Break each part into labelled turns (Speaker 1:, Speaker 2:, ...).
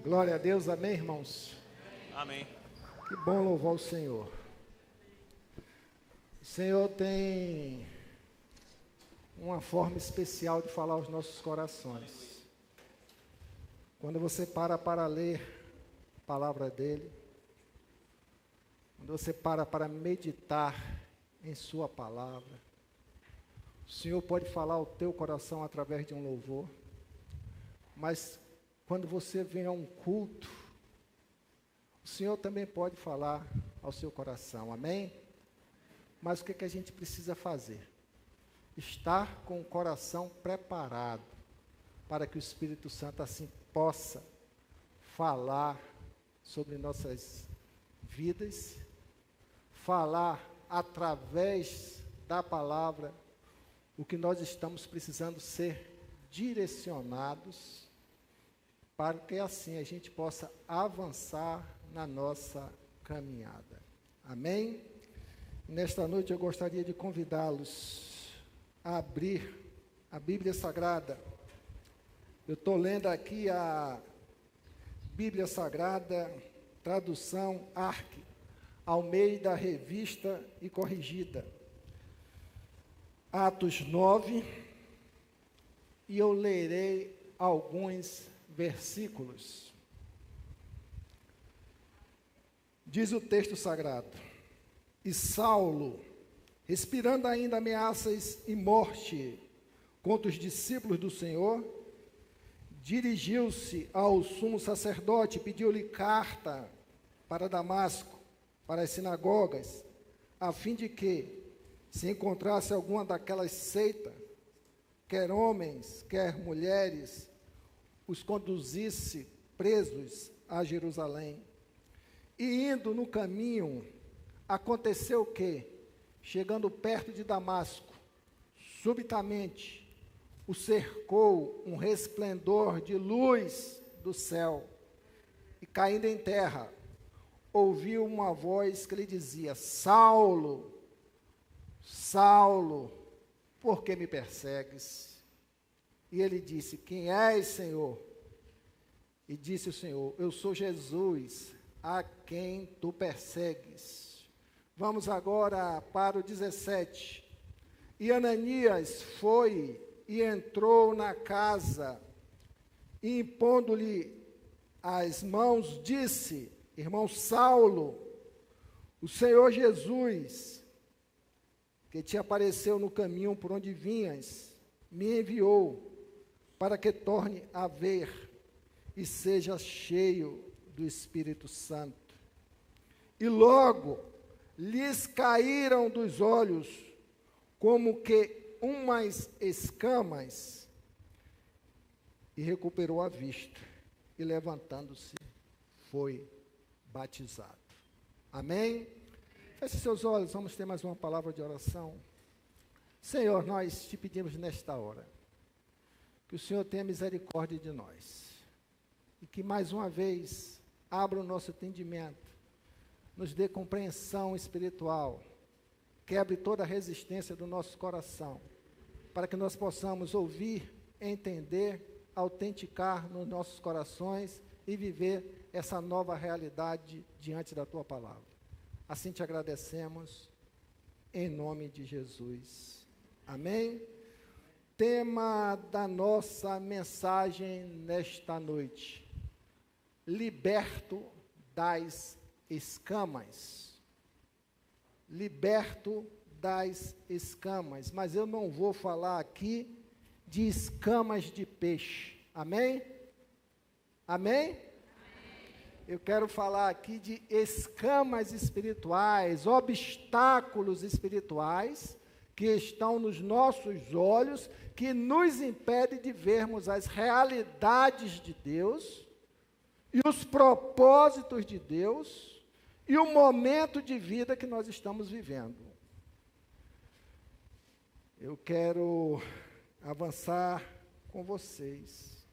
Speaker 1: Glória a Deus, amém, irmãos?
Speaker 2: Amém.
Speaker 1: Que bom louvar o Senhor. O Senhor tem uma forma especial de falar aos nossos corações. Quando você para ler a palavra dEle, quando você para meditar em sua palavra, o Senhor pode falar ao teu coração através de um louvor, mas quando você vem a um culto, o Senhor também pode falar ao seu coração, amém? Mas o que a gente precisa fazer? Estar com o coração preparado para que o Espírito Santo assim possa falar sobre nossas vidas, falar através da palavra o que nós estamos precisando ser direcionados, para que assim a gente possa avançar na nossa caminhada. Amém? Nesta noite eu gostaria de convidá-los a abrir a Bíblia Sagrada. Eu estou lendo aqui a Bíblia Sagrada, tradução ARC, Almeida Revista e Corrigida. Atos 9, e eu lerei alguns versículos. Diz o texto sagrado: E Saulo, respirando ainda ameaças e morte contra os discípulos do Senhor, dirigiu-se ao sumo sacerdote e pediu-lhe carta para Damasco, para as sinagogas, a fim de que, se encontrasse alguma daquelas seitas, quer homens, quer mulheres, os conduzisse presos a Jerusalém. E indo no caminho, aconteceu que, chegando perto de Damasco, subitamente o cercou um resplendor de luz do céu, e caindo em terra, ouviu uma voz que lhe dizia: Saulo, Saulo, por que me persegues? E ele disse: Quem és, Senhor? E disse o Senhor: Eu sou Jesus, a quem tu persegues. Vamos agora para o 17. E Ananias foi e entrou na casa, e impondo-lhe as mãos, disse: Irmão Saulo, o Senhor Jesus, que te apareceu no caminho por onde vinhas, me enviou para que torne a ver e seja cheio do Espírito Santo. E logo lhes caíram dos olhos como que umas escamas, e recuperou a vista, e levantando-se, foi batizado. Amém? Feche seus olhos, vamos ter mais uma palavra de oração. Senhor, nós te pedimos nesta hora, que o Senhor tenha misericórdia de nós, e que mais uma vez abra o nosso entendimento, nos dê compreensão espiritual, quebre toda a resistência do nosso coração, para que nós possamos ouvir, entender, autenticar nos nossos corações e viver essa nova realidade diante da Tua palavra. Assim te agradecemos, em nome de Jesus. Amém? Tema da nossa mensagem nesta noite: liberto das escamas. Liberto das escamas. Mas eu não vou falar aqui de escamas de peixe. Amém? Amém? Eu quero falar aqui de escamas espirituais, obstáculos espirituais que estão nos nossos olhos, que nos impedem de vermos as realidades de Deus e os propósitos de Deus e o momento de vida que nós estamos vivendo. Eu quero avançar com vocês.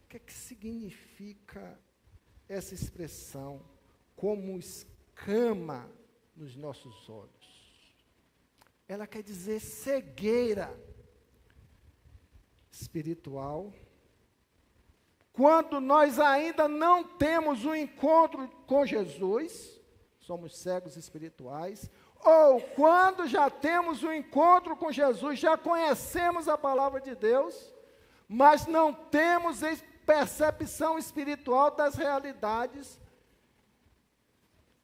Speaker 1: O que é que significa essa expressão, como escama nos nossos olhos? Ela quer dizer cegueira espiritual, quando nós ainda não temos um encontro com Jesus, somos cegos espirituais, ou quando já temos um encontro com Jesus, já conhecemos a palavra de Deus, mas não temos percepção espiritual das realidades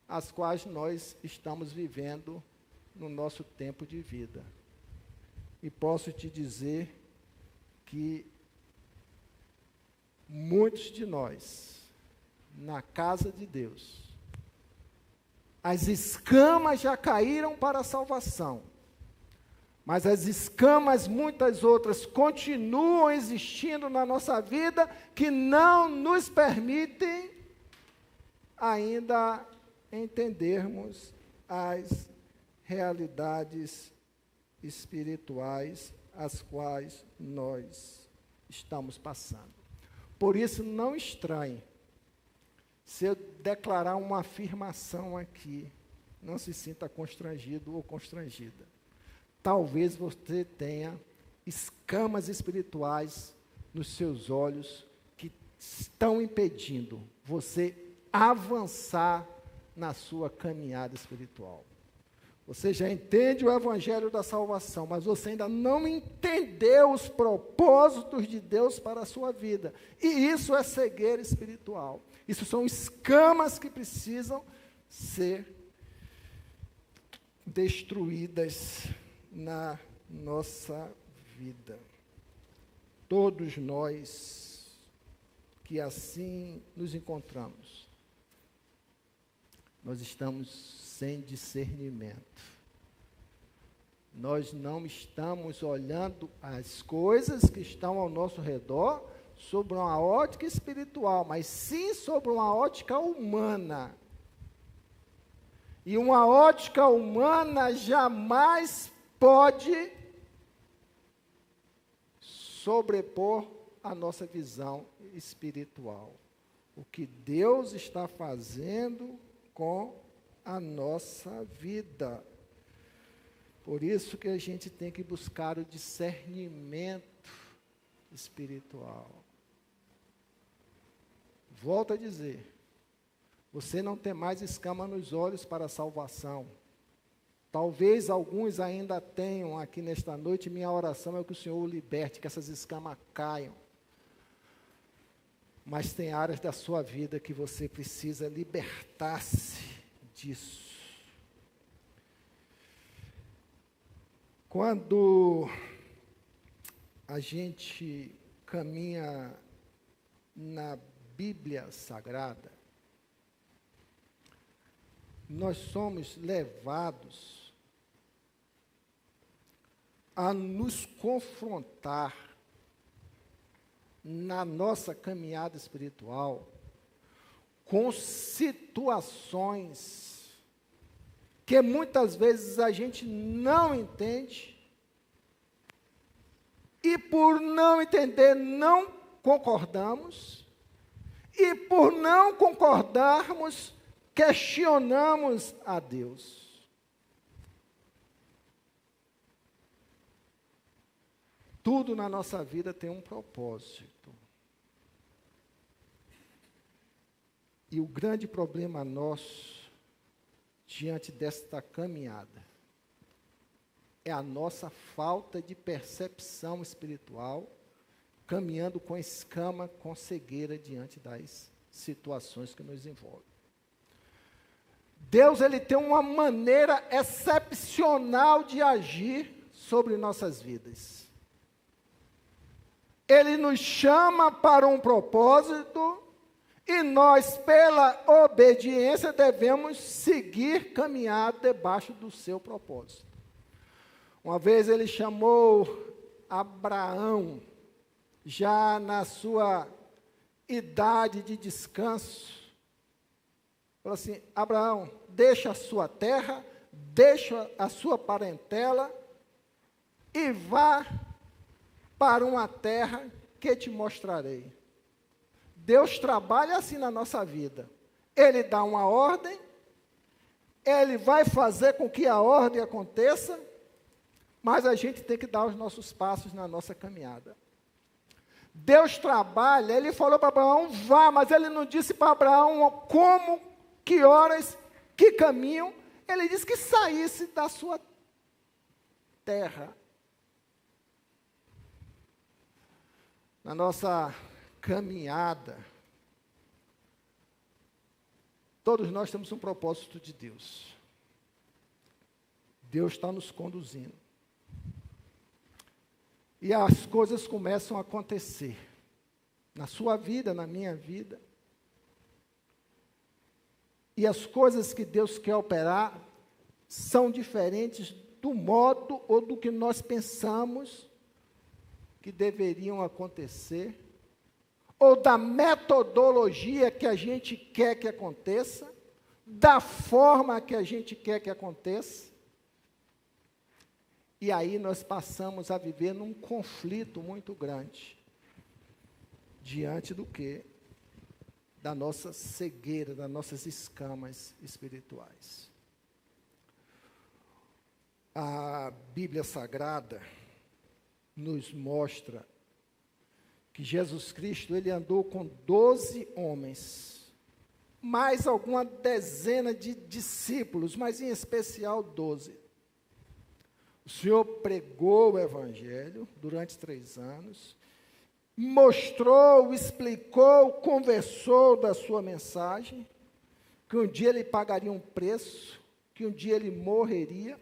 Speaker 1: as quais nós estamos vivendo no nosso tempo de vida. E posso te dizer que muitos de nós, na casa de Deus, as escamas já caíram para a salvação, mas as escamas, muitas outras, continuam existindo na nossa vida, que não nos permitem ainda entendermos as realidades espirituais as quais nós estamos passando. Por isso, não estranhe se eu declarar uma afirmação aqui, não se sinta constrangido ou constrangida. Talvez você tenha escamas espirituais nos seus olhos que estão impedindo você avançar na sua caminhada espiritual. Você já entende o evangelho da salvação, mas você ainda não entendeu os propósitos de Deus para a sua vida. E isso é cegueira espiritual. Isso são escamas que precisam ser destruídas na nossa vida. Todos nós que assim nos encontramos, nós estamos sem discernimento. Nós não estamos olhando as coisas que estão ao nosso redor sob uma ótica espiritual, mas sim sob uma ótica humana. E uma ótica humana jamais pode sobrepor a nossa visão espiritual. O que Deus está fazendo com a nossa vida. Por isso que a gente tem que buscar o discernimento espiritual. Volto a dizer, você não tem mais escama nos olhos para a salvação. Talvez alguns ainda tenham aqui nesta noite. Minha oração é que o Senhor o liberte, que essas escamas caiam. Mas tem áreas da sua vida que você precisa libertar-se disso. Quando a gente caminha na Bíblia Sagrada, nós somos levados a nos confrontar na nossa caminhada espiritual com situações que muitas vezes a gente não entende e por não entender não concordamos e por não concordarmos questionamos a Deus. Tudo na nossa vida tem um propósito. E o grande problema nosso, diante desta caminhada, é a nossa falta de percepção espiritual, caminhando com escama, com cegueira diante das situações que nos envolvem. Deus, ele tem uma maneira excepcional de agir sobre nossas vidas. Ele nos chama para um propósito e nós, pela obediência, devemos seguir, caminhar debaixo do seu propósito. Uma vez ele chamou Abraão, já na sua idade de descanso, falou assim: Abraão, deixa a sua terra, deixa a sua parentela e vá para uma terra que te mostrarei. Deus trabalha assim na nossa vida. Ele dá uma ordem, Ele vai fazer com que a ordem aconteça, mas a gente tem que dar os nossos passos na nossa caminhada. Deus trabalha, ele falou para Abraão, vá, mas ele não disse para Abraão como, que horas, que caminho. Ele disse que saísse da sua terra. Na nossa caminhada, todos nós temos um propósito de Deus. Deus está nos conduzindo. E as coisas começam a acontecer. Na sua vida, na minha vida. E as coisas que Deus quer operar são diferentes do modo ou do que nós pensamos que deveriam acontecer, ou da metodologia que a gente quer que aconteça, da forma que a gente quer que aconteça. E aí nós passamos a viver num conflito muito grande, diante do quê? Da nossa cegueira, das nossas escamas espirituais. A Bíblia Sagrada nos mostra que Jesus Cristo, ele andou com 12 homens, mais alguma dezena de discípulos, mas em especial 12. O Senhor pregou o Evangelho durante 3 anos, mostrou, explicou, conversou da sua mensagem, que um dia ele pagaria um preço, que um dia ele morreria,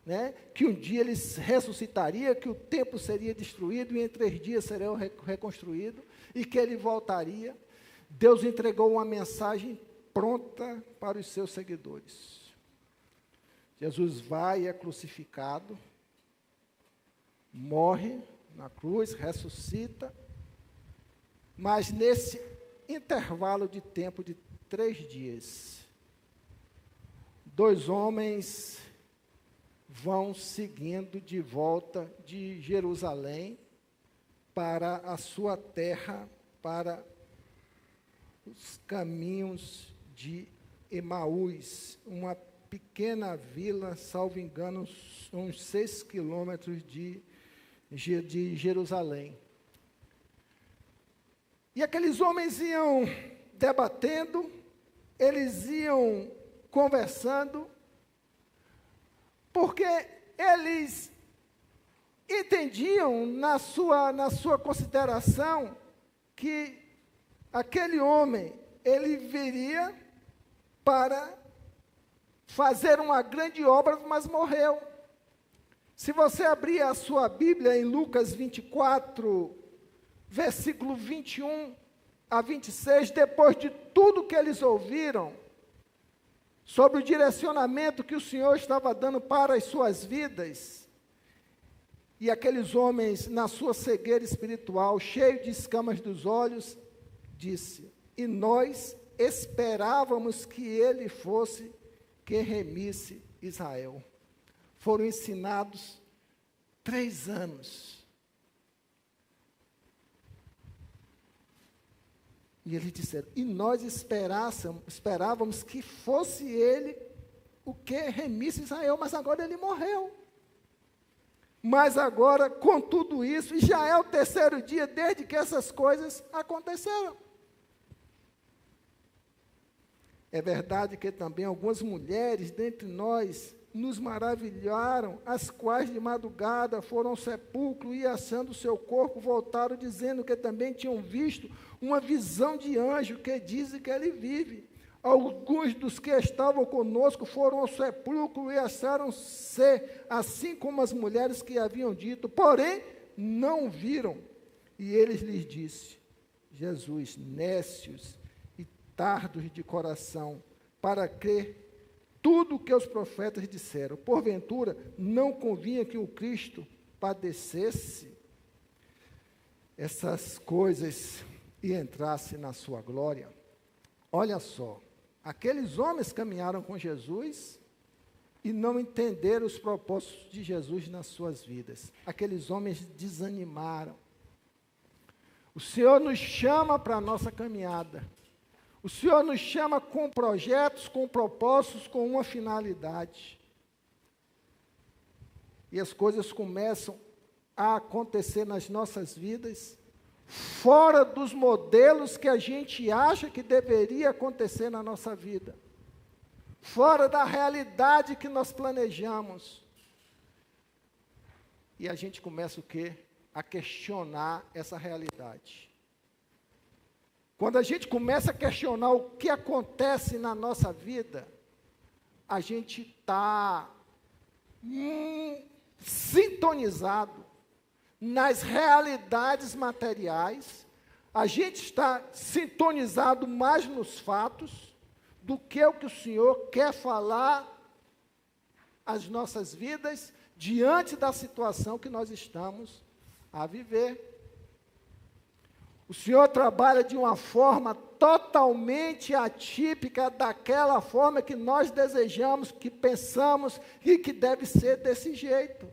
Speaker 1: né? Que um dia ele ressuscitaria, que o templo seria destruído e em 3 dias seria reconstruído, e que ele voltaria. Deus entregou uma mensagem pronta para os seus seguidores. Jesus vai e é crucificado, morre na cruz, ressuscita, mas nesse intervalo de tempo de 3 dias, 2 homens vão seguindo de volta de Jerusalém para a sua terra, para os caminhos de Emaús, uma pequena vila, salvo engano, uns 6 quilômetros de Jerusalém. E aqueles homens iam debatendo, eles iam conversando, porque eles entendiam na sua consideração que aquele homem, ele viria para fazer uma grande obra, mas morreu. Se você abrir a sua Bíblia em Lucas 24, versículo 21 a 26, depois de tudo que eles ouviram, sobre o direcionamento que o Senhor estava dando para as suas vidas, e aqueles homens, na sua cegueira espiritual, cheio de escamas dos olhos, disse, e nós esperávamos que ele fosse que remisse Israel. Foram ensinados 3 anos. E eles disseram, e nós esperávamos que fosse ele o que remisse Israel, mas agora ele morreu. Mas agora, com tudo isso, e já é o 3º dia desde que essas coisas aconteceram. É verdade que também algumas mulheres dentre nós nos maravilharam, as quais de madrugada foram ao sepulcro e, achando o seu corpo, voltaram, dizendo que também tinham visto uma visão de anjo que diz que ele vive. Alguns dos que estavam conosco foram ao sepulcro e acharam ser, assim como as mulheres que haviam dito, porém não viram. E eles lhes disse, Jesus, nécios e tardos de coração, para crer tudo o que os profetas disseram. Porventura, não convinha que o Cristo padecesse essas coisas e entrasse na sua glória? Olha só, aqueles homens caminharam com Jesus e não entenderam os propósitos de Jesus nas suas vidas. Aqueles homens desanimaram. O Senhor nos chama para a nossa caminhada. O Senhor nos chama com projetos, com propósitos, com uma finalidade. E as coisas começam a acontecer nas nossas vidas, fora dos modelos que a gente acha que deveria acontecer na nossa vida, fora da realidade que nós planejamos. E a gente começa o quê? A questionar essa realidade. Quando a gente começa a questionar o que acontece na nossa vida, a gente está sintonizado nas realidades materiais, a gente está sintonizado mais nos fatos do que o que o Senhor quer falar às nossas vidas diante da situação que nós estamos a viver. O Senhor trabalha de uma forma totalmente atípica daquela forma que nós desejamos, que pensamos e que deve ser desse jeito.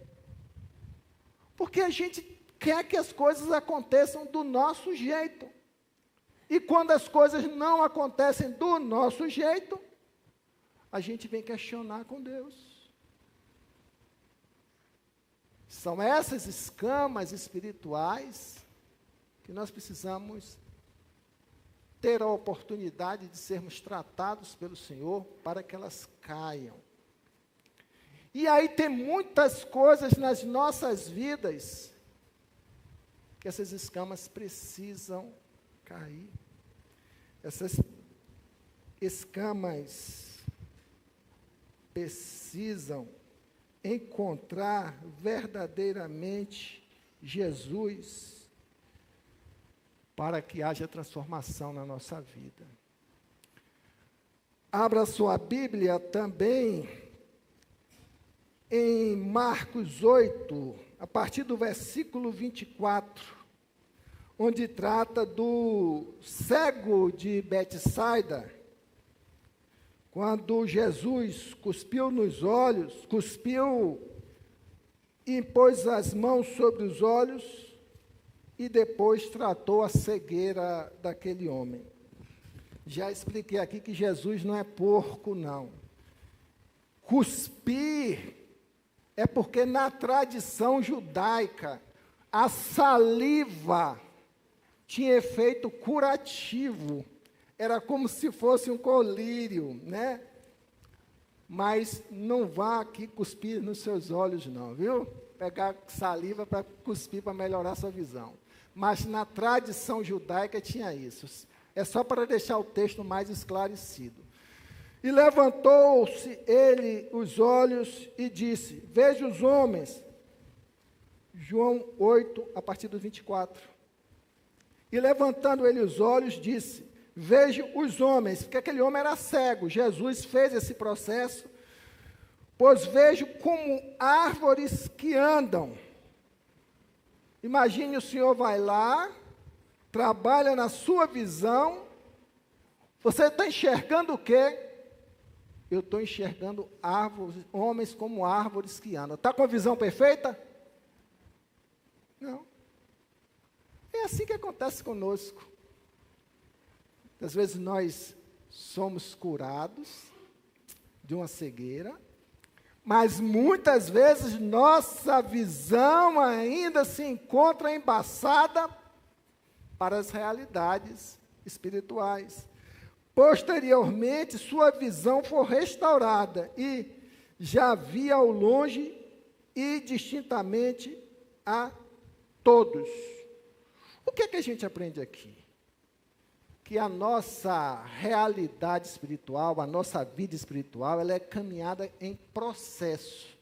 Speaker 1: Porque a gente quer que as coisas aconteçam do nosso jeito. E quando as coisas não acontecem do nosso jeito, a gente vem questionar com Deus. São essas escamas espirituais que nós precisamos ter a oportunidade de sermos tratados pelo Senhor para que elas caiam. E aí tem muitas coisas nas nossas vidas que essas escamas precisam cair. Essas escamas precisam encontrar verdadeiramente Jesus para que haja transformação na nossa vida. Abra sua Bíblia também em Marcos 8, a partir do versículo 24, onde trata do cego de Betsaida, quando Jesus cuspiu nos olhos, impôs as mãos sobre os olhos e depois tratou a cegueira daquele homem. Já expliquei aqui que Jesus não é porco, não. Cuspir é porque na tradição judaica, a saliva tinha efeito curativo. Era como se fosse um colírio, né? Mas não vá aqui cuspir nos seus olhos, não, viu? Pegar saliva para cuspir para melhorar a sua visão. Mas na tradição judaica tinha isso. É só para deixar o texto mais esclarecido. E levantou-se ele os olhos e disse: veja os homens. João 8, a partir do 24. E levantando ele os olhos, disse: veja os homens, porque aquele homem era cego. Jesus fez esse processo. Pois vejo como árvores que andam. Imagine, o senhor vai lá, trabalha na sua visão, você está enxergando o quê? Eu estou enxergando árvores, homens como árvores que andam. Está com a visão perfeita? Não. É assim que acontece conosco. Às vezes nós somos curados de uma cegueira, mas muitas vezes nossa visão ainda se encontra embaçada para as realidades espirituais. Posteriormente, sua visão foi restaurada e já via ao longe e distintamente a todos. O que é que a gente aprende aqui? Que a nossa realidade espiritual, a nossa vida espiritual, ela é caminhada em processo.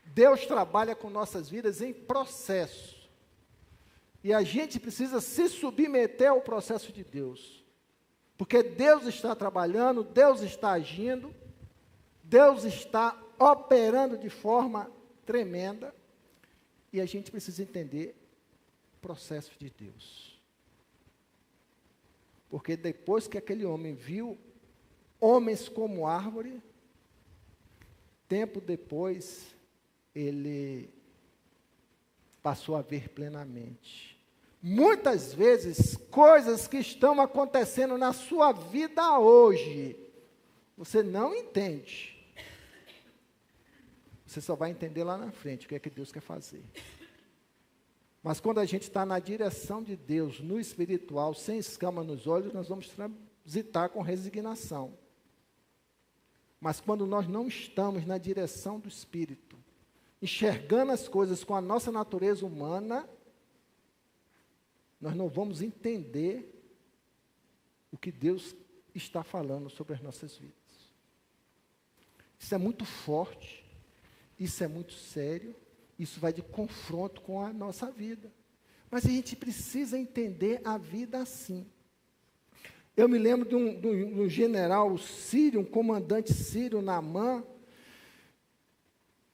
Speaker 1: Deus trabalha com nossas vidas em processo. E a gente precisa se submeter ao processo de Deus. Porque Deus está trabalhando, Deus está agindo, Deus está operando de forma tremenda. E a gente precisa entender o processo de Deus. Porque depois que aquele homem viu homens como árvore, tempo depois, ele passou a ver plenamente. Muitas vezes, coisas que estão acontecendo na sua vida hoje, você não entende. Você só vai entender lá na frente o que é que Deus quer fazer. Mas quando a gente está na direção de Deus, no espiritual, sem escama nos olhos, nós vamos transitar com resignação. Mas quando nós não estamos na direção do Espírito, enxergando as coisas com a nossa natureza humana, nós não vamos entender o que Deus está falando sobre as nossas vidas. Isso é muito forte, isso é muito sério, isso vai de confronto com a nossa vida. Mas a gente precisa entender a vida assim. Eu me lembro de um general sírio, um comandante sírio, Naamã,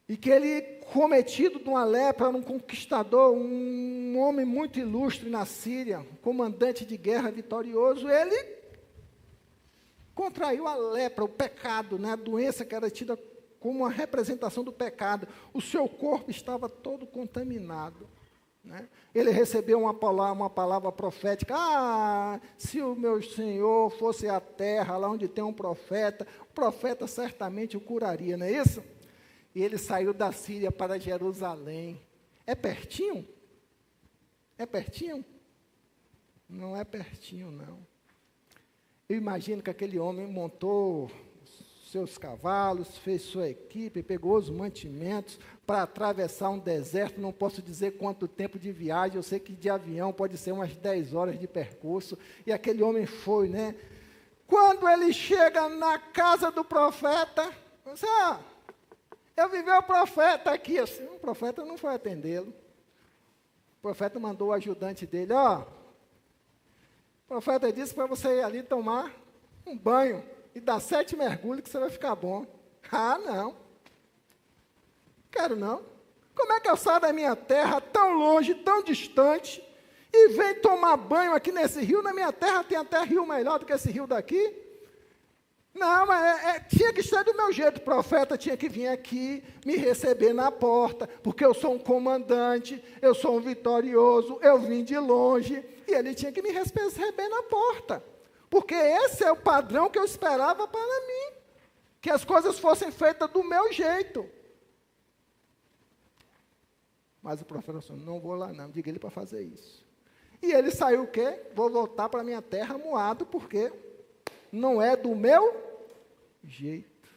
Speaker 1: e que ele, cometido de uma lepra, era um conquistador, um homem muito ilustre na Síria, um comandante de guerra vitorioso, ele contraiu a lepra, o pecado, né, a doença que era tida como uma representação do pecado. O seu corpo estava todo contaminado. Né? Ele recebeu uma palavra profética: se o meu Senhor fosse à terra, lá onde tem um profeta, o profeta certamente o curaria, não é isso? E ele saiu da Síria para Jerusalém. É pertinho? É pertinho? Não é pertinho, não. Eu imagino que aquele homem montou seus cavalos, fez sua equipe, pegou os mantimentos para atravessar um deserto. Não posso dizer quanto tempo de viagem, eu sei que de avião pode ser umas 10 horas de percurso, e aquele homem foi, né? Quando ele chega na casa do profeta, você, eu vi o profeta aqui, assim, o profeta não foi atendê-lo. O profeta mandou o ajudante dele, o profeta disse para você ir ali tomar um banho e dar 7 mergulhos que você vai ficar bom. Não. Quero não. Como é que eu saio da minha terra, tão longe, tão distante, e venho tomar banho aqui nesse rio? Na minha terra tem até rio melhor do que esse rio daqui. Não, mas tinha que ser do meu jeito. O profeta tinha que vir aqui, me receber na porta, porque eu sou um comandante, eu sou um vitorioso, eu vim de longe, e ele tinha que me receber na porta. Porque esse é o padrão que eu esperava para mim, que as coisas fossem feitas do meu jeito. Mas o profeta falou: não vou lá não, diga ele para fazer isso. E ele saiu o quê? Vou voltar para a minha terra moado, porque não é do meu jeito.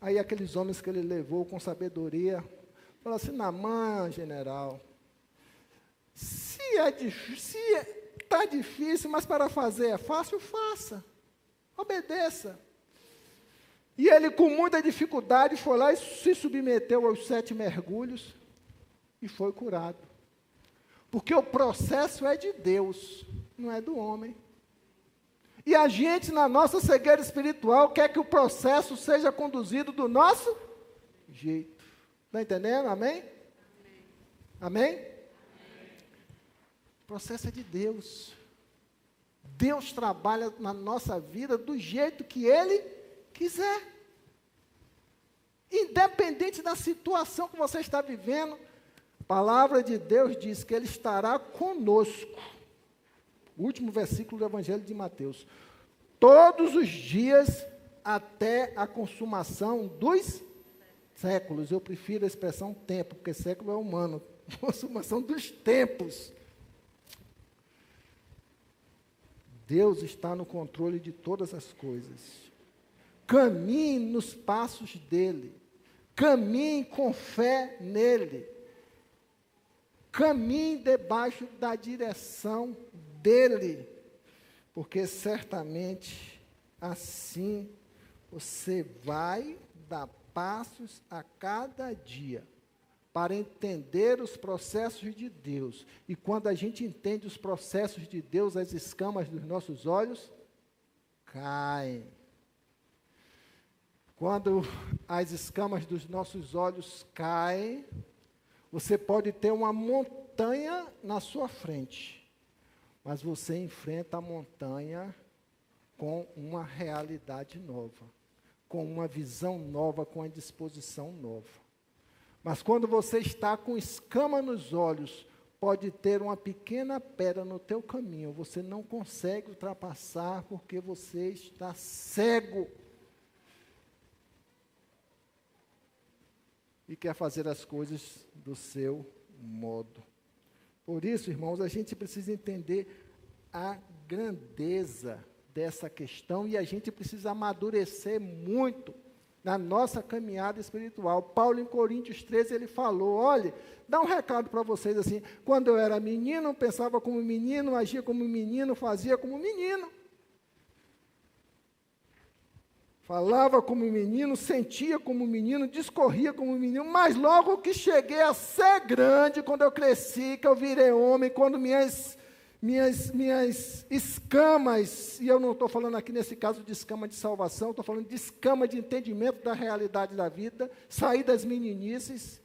Speaker 1: Aí aqueles homens que ele levou com sabedoria, falaram assim: Naamã, general, se está difícil, mas para fazer é fácil, faça. Obedeça. E ele, com muita dificuldade, foi lá e se submeteu aos 7 mergulhos e foi curado. Porque o processo é de Deus, não é do homem. E a gente, na nossa cegueira espiritual, quer que o processo seja conduzido do nosso jeito. Está entendendo? Amém? Amém? O processo é de Deus. Deus trabalha na nossa vida do jeito que Ele quiser. Independente da situação que você está vivendo, a palavra de Deus diz que Ele estará conosco. O último versículo do Evangelho de Mateus. Todos os dias até a consumação dos séculos. Eu prefiro a expressão tempo, porque século é humano. Consumação dos tempos. Deus está no controle de todas as coisas. Caminhe nos passos dEle. Caminhe com fé nele. Caminhe debaixo da direção dEle. Porque certamente assim você vai dar passos a cada dia para entender os processos de Deus. E quando a gente entende os processos de Deus, as escamas dos nossos olhos caem. Quando as escamas dos nossos olhos caem, você pode ter uma montanha na sua frente, mas você enfrenta a montanha com uma realidade nova, com uma visão nova, com uma disposição nova. Mas quando você está com escama nos olhos, pode ter uma pequena pedra no teu caminho, você não consegue ultrapassar porque você está cego. E quer fazer as coisas do seu modo. Por isso, irmãos, a gente precisa entender a grandeza dessa questão e a gente precisa amadurecer muito na nossa caminhada espiritual. Paulo, em Coríntios 13, ele falou, olha, dá um recado para vocês assim, quando eu era menino, pensava como menino, agia como menino, fazia como menino. Falava como menino, sentia como menino, discorria como menino, mas logo que cheguei a ser grande, quando eu cresci, que eu virei homem, quando minhas escamas, e eu não estou falando aqui nesse caso de escama de salvação, estou falando de escama de entendimento da realidade da vida, saí das meninices,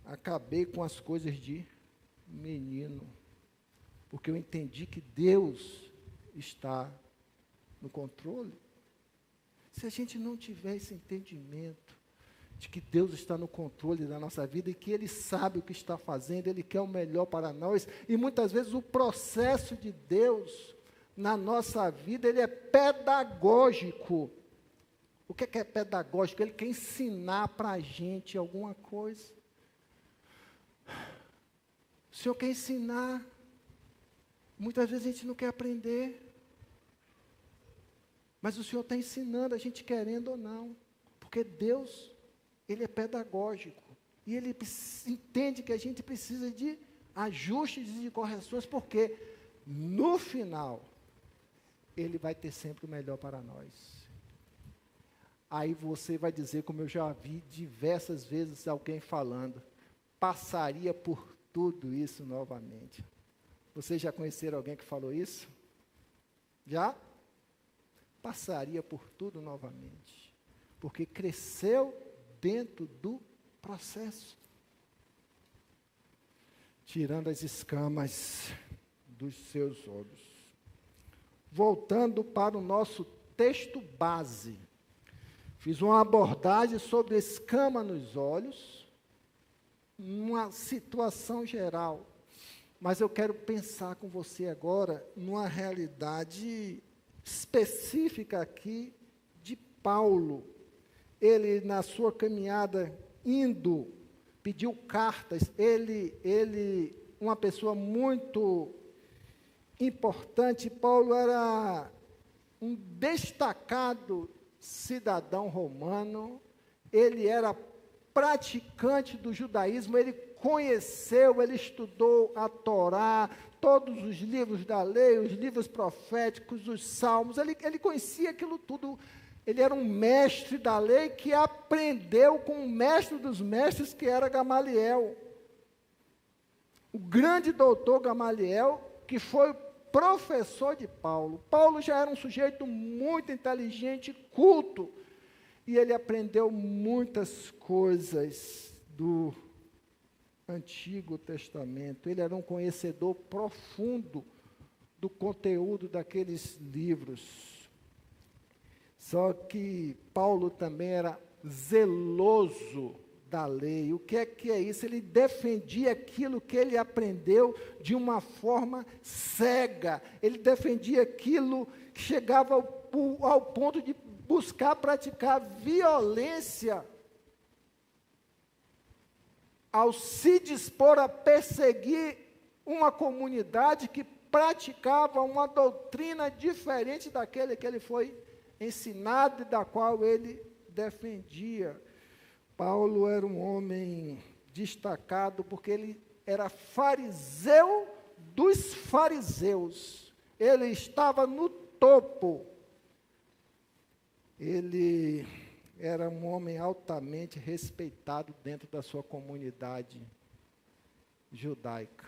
Speaker 1: acabei com as coisas de menino, porque eu entendi que Deus está no controle. Se a gente não tiver esse entendimento de que Deus está no controle da nossa vida e que Ele sabe o que está fazendo, Ele quer o melhor para nós, e muitas vezes o processo de Deus na nossa vida, ele é pedagógico. O que é pedagógico? Ele quer ensinar para a gente alguma coisa. O Senhor quer ensinar. Muitas vezes a gente não quer aprender. Mas o Senhor está ensinando a gente querendo ou não. Porque Deus, Ele é pedagógico. E Ele entende que a gente precisa de ajustes e de correções, porque no final, Ele vai ter sempre o melhor para nós. Aí você vai dizer, como eu já vi diversas vezes alguém falando, passaria por tudo isso novamente. Vocês já conheceram alguém que falou isso? Já? Passaria por tudo novamente, porque cresceu dentro do processo, tirando as escamas dos seus olhos. Voltando para o nosso texto base, fiz uma abordagem sobre escama nos olhos, uma situação geral, mas eu quero pensar com você agora numa realidade específica aqui de Paulo. Ele, na sua caminhada, indo, pediu cartas, ele uma pessoa muito importante. Paulo era um destacado cidadão romano, ele era praticante do judaísmo, ele conheceu, ele estudou a Torá, todos os livros da lei, os livros proféticos, os salmos, ele conhecia aquilo tudo. Ele era um mestre da lei que aprendeu com o mestre dos mestres, que era Gamaliel. O grande doutor Gamaliel, que foi professor de Paulo. Paulo já era um sujeito muito inteligente, culto, e ele aprendeu muitas coisas do Antigo Testamento. Ele era um conhecedor profundo do conteúdo daqueles livros. Só que Paulo também era zeloso da lei. O que é isso? Ele defendia aquilo que ele aprendeu de uma forma cega. Ele defendia aquilo que chegava ao ponto de buscar praticar violência ao se dispor a perseguir uma comunidade que praticava uma doutrina diferente daquele que ele foi ensinado e da qual ele defendia. Paulo era um homem destacado porque ele era fariseu dos fariseus. Ele estava no topo. Ele era um homem altamente respeitado dentro da sua comunidade judaica.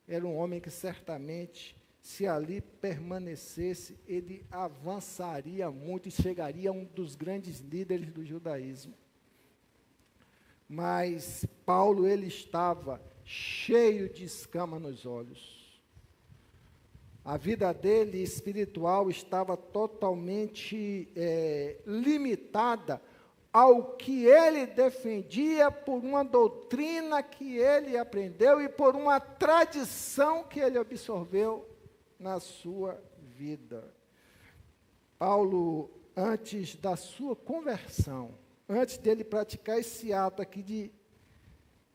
Speaker 1: Era um homem que certamente, se ali permanecesse, ele avançaria muito e chegaria a um dos grandes líderes do judaísmo. Mas Paulo, ele estava cheio de escama nos olhos. A vida dele espiritual estava totalmente limitada ao que ele defendia por uma doutrina que ele aprendeu e por uma tradição que ele absorveu na sua vida. Paulo, antes da sua conversão, antes dele praticar esse ato aqui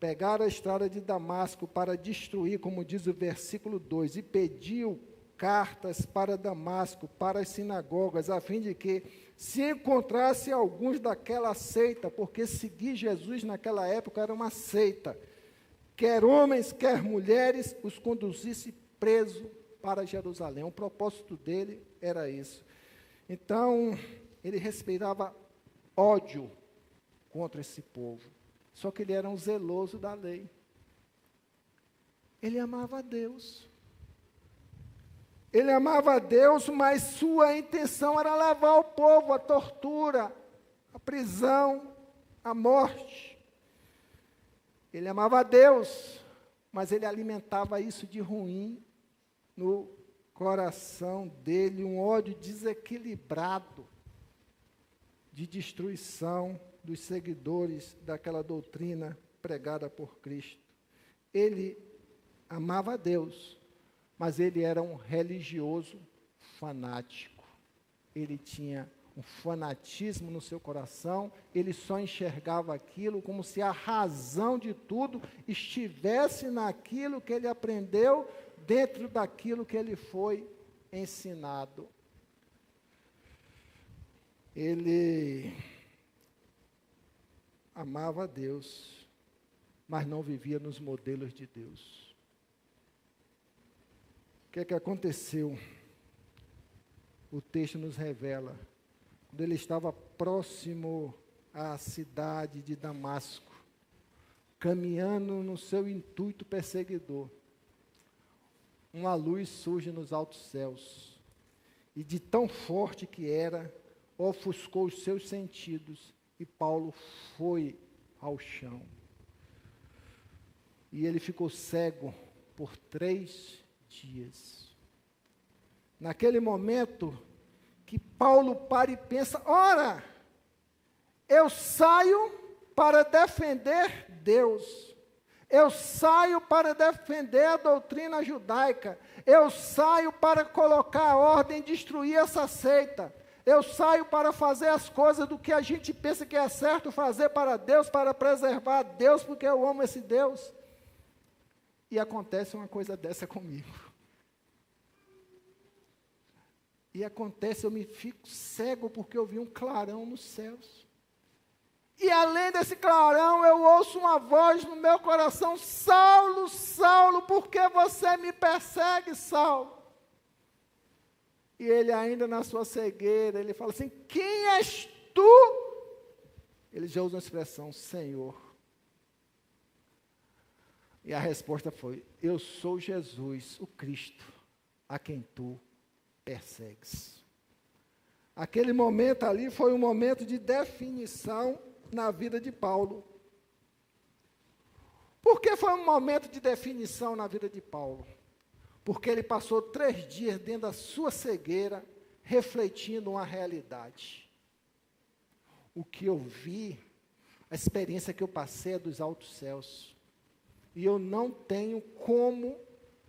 Speaker 1: pegaram a estrada de Damasco para destruir, como diz o versículo 2, e pediu cartas para Damasco, para as sinagogas, a fim de que, se encontrasse alguns daquela seita, porque seguir Jesus naquela época era uma seita, quer homens, quer mulheres, os conduzisse preso para Jerusalém. O propósito dele era isso. Então, ele respirava ódio contra esse povo. Só que ele era um zeloso da lei. Ele amava a Deus. Ele amava a Deus, mas sua intenção era levar o povo à tortura, à prisão, à morte. Ele amava a Deus, mas ele alimentava isso de ruim no coração dele, um ódio desequilibrado de destruição dos seguidores daquela doutrina pregada por Cristo. Ele amava a Deus, mas ele era um religioso fanático. Ele tinha um fanatismo no seu coração, ele só enxergava aquilo como se a razão de tudo estivesse naquilo que ele aprendeu, dentro daquilo que ele foi ensinado. Ele amava a Deus, mas não vivia nos modelos de Deus. O que é que aconteceu? O texto nos revela, quando ele estava próximo à cidade de Damasco, caminhando no seu intuito perseguidor, uma luz surge nos altos céus, e de tão forte que era, ofuscou os seus sentidos, e Paulo foi ao chão. E ele ficou cego por 3 dias. Naquele momento que Paulo para e pensa, ora, eu saio para defender Deus, eu saio para defender a doutrina judaica, eu saio para colocar a ordem, destruir essa seita, eu saio para fazer as coisas do que a gente pensa que é certo fazer para Deus, para preservar Deus, porque eu amo esse Deus. E acontece uma coisa dessa comigo. E acontece, eu me fico cego porque eu vi um clarão nos céus. E além desse clarão, eu ouço uma voz no meu coração, Saulo, Saulo, por que você me persegue, Saulo? E ele ainda na sua cegueira, ele fala assim, quem és tu? Ele já usa a expressão, Senhor. E a resposta foi, eu sou Jesus, o Cristo, a quem tu persegues. Aquele momento ali foi um momento de definição na vida de Paulo. Por que foi um momento de definição na vida de Paulo? Porque ele passou 3 dias dentro da sua cegueira, refletindo uma realidade. O que eu vi, a experiência que eu passei é dos altos céus. E eu não tenho como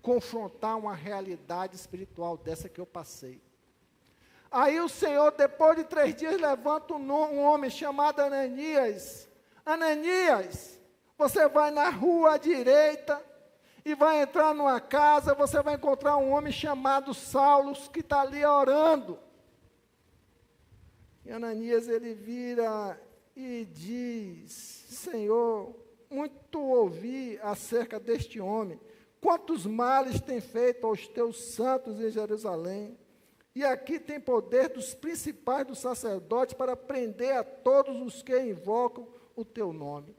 Speaker 1: confrontar uma realidade espiritual dessa que eu passei. Aí o Senhor, depois de 3 dias, levanta um homem chamado Ananias. Ananias, você vai na rua à direita e vai entrar numa casa, você vai encontrar um homem chamado Saulo, que está ali orando. E Ananias, ele vira e diz, Senhor, muito ouvi acerca deste homem, quantos males tem feito aos teus santos em Jerusalém, e aqui tem poder dos principais dos sacerdotes para prender a todos os que invocam o teu nome.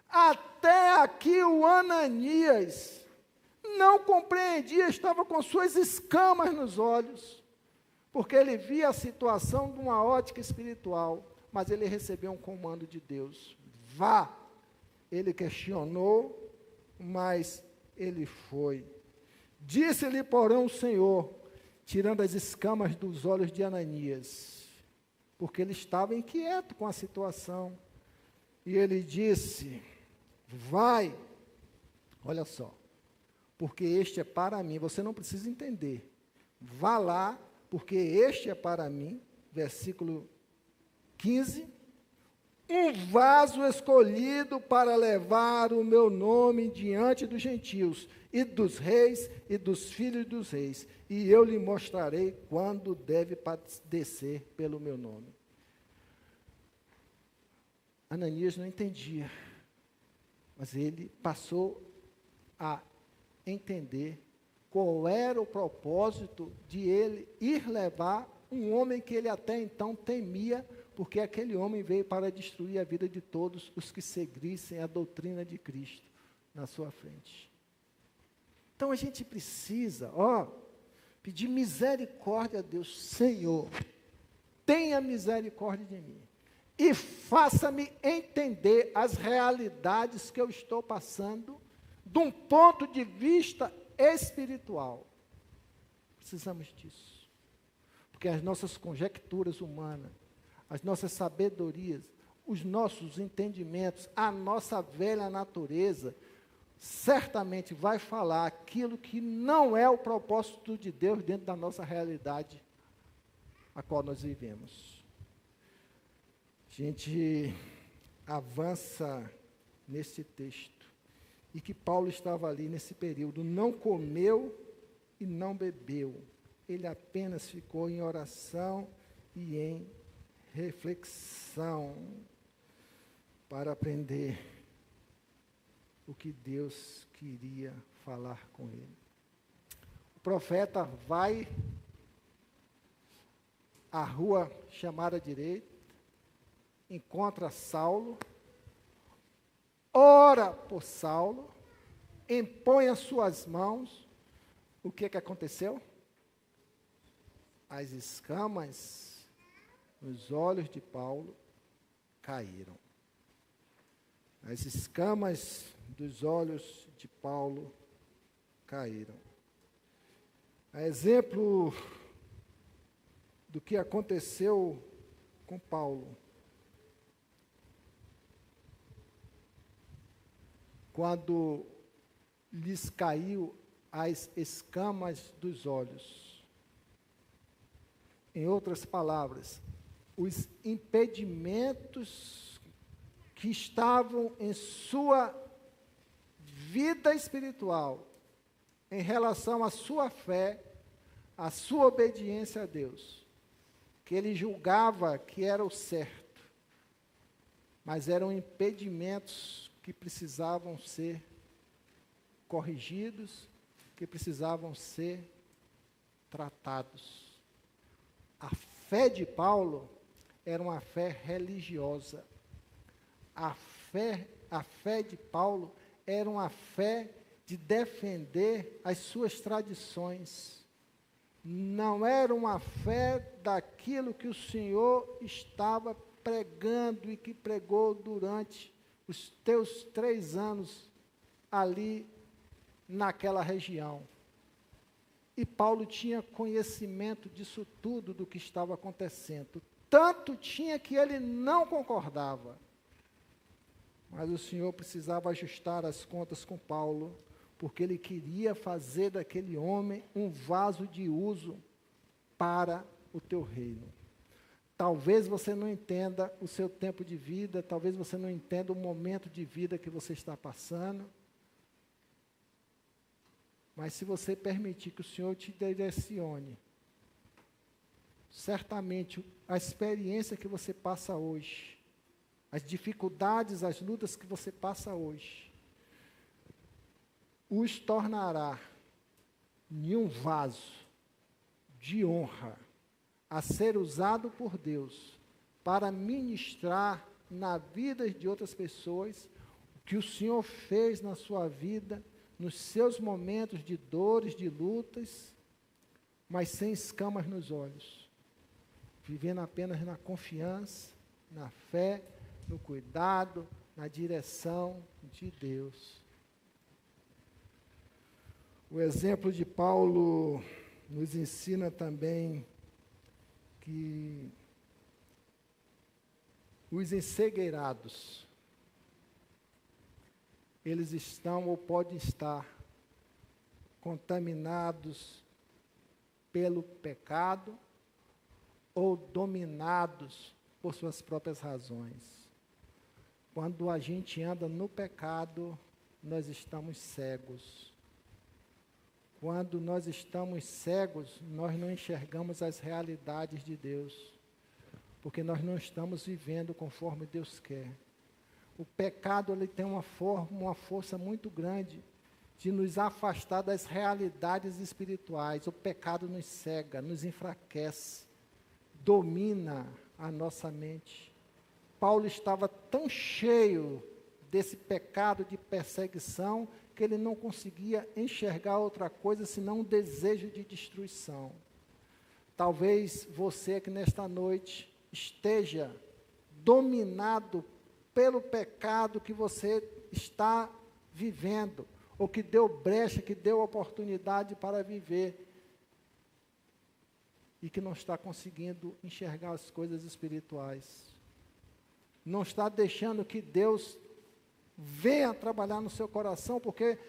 Speaker 1: Até aqui o Ananias não compreendia, estava com suas escamas nos olhos, porque ele via a situação de uma ótica espiritual, mas ele recebeu um comando de Deus, vá. Ele questionou, mas ele foi. Disse-lhe, porém, o Senhor, tirando as escamas dos olhos de Ananias, porque ele estava inquieto com a situação, e ele disse, vai, olha só, porque este é para mim, você não precisa entender, vá lá, porque este é para mim, versículo 15, um vaso escolhido para levar o meu nome diante dos gentios, e dos reis, e dos filhos dos reis, e eu lhe mostrarei quando deve padecer pelo meu nome. Ananias não entendia, mas ele passou a entender qual era o propósito de ele ir levar um homem que ele até então temia, porque aquele homem veio para destruir a vida de todos os que seguissem a doutrina de Cristo na sua frente. Então a gente precisa, pedir misericórdia a Deus. Senhor, tenha misericórdia de mim e faça-me entender as realidades que eu estou passando de um ponto de vista espiritual. Precisamos disso. Porque as nossas conjecturas humanas, as nossas sabedorias, os nossos entendimentos, a nossa velha natureza, certamente vai falar aquilo que não é o propósito de Deus dentro da nossa realidade a qual nós vivemos. A gente avança nesse texto, e que Paulo estava ali nesse período, não comeu e não bebeu, ele apenas ficou em oração e em reflexão, para aprender o que Deus queria falar com ele. O profeta vai à rua chamada direita, encontra Saulo, ora por Saulo, impõe as suas mãos. O que aconteceu? As escamas nos olhos de Paulo caíram. As escamas dos olhos de Paulo caíram. A exemplo do que aconteceu com Paulo, quando lhes caiu as escamas dos olhos. Em outras palavras, os impedimentos que estavam em sua vida espiritual, em relação à sua fé, à sua obediência a Deus, que ele julgava que era o certo, mas eram impedimentos que precisavam ser corrigidos, que precisavam ser tratados. A fé de Paulo era uma fé religiosa. A fé de Paulo era uma fé de defender as suas tradições. Não era uma fé daquilo que o Senhor estava pregando e que pregou durante os teus 3 anos ali naquela região. E Paulo tinha conhecimento disso tudo, do que estava acontecendo. Tanto tinha que ele não concordava. Mas o Senhor precisava ajustar as contas com Paulo, porque ele queria fazer daquele homem um vaso de uso para o teu reino. Talvez você não entenda o seu tempo de vida, talvez você não entenda o momento de vida que você está passando, mas se você permitir que o Senhor te direcione, certamente a experiência que você passa hoje, as dificuldades, as lutas que você passa hoje, os tornará em um vaso de honra a ser usado por Deus para ministrar na vida de outras pessoas o que o Senhor fez na sua vida, nos seus momentos de dores, de lutas, mas sem escamas nos olhos, vivendo apenas na confiança, na fé, no cuidado, na direção de Deus. O exemplo de Paulo nos ensina também que os encegueirados, eles estão ou podem estar contaminados pelo pecado ou dominados por suas próprias razões. Quando a gente anda no pecado, nós estamos cegos. Quando nós estamos cegos, nós não enxergamos as realidades de Deus, porque nós não estamos vivendo conforme Deus quer. O pecado ele tem uma força muito grande de nos afastar das realidades espirituais. O pecado nos cega, nos enfraquece, domina a nossa mente. Paulo estava tão cheio desse pecado de perseguição que ele não conseguia enxergar outra coisa senão um desejo de destruição. Talvez você que nesta noite esteja dominado pelo pecado que você está vivendo, ou que deu brecha, que deu oportunidade para viver, e que não está conseguindo enxergar as coisas espirituais. Não está deixando que Deus venha trabalhar no seu coração, porque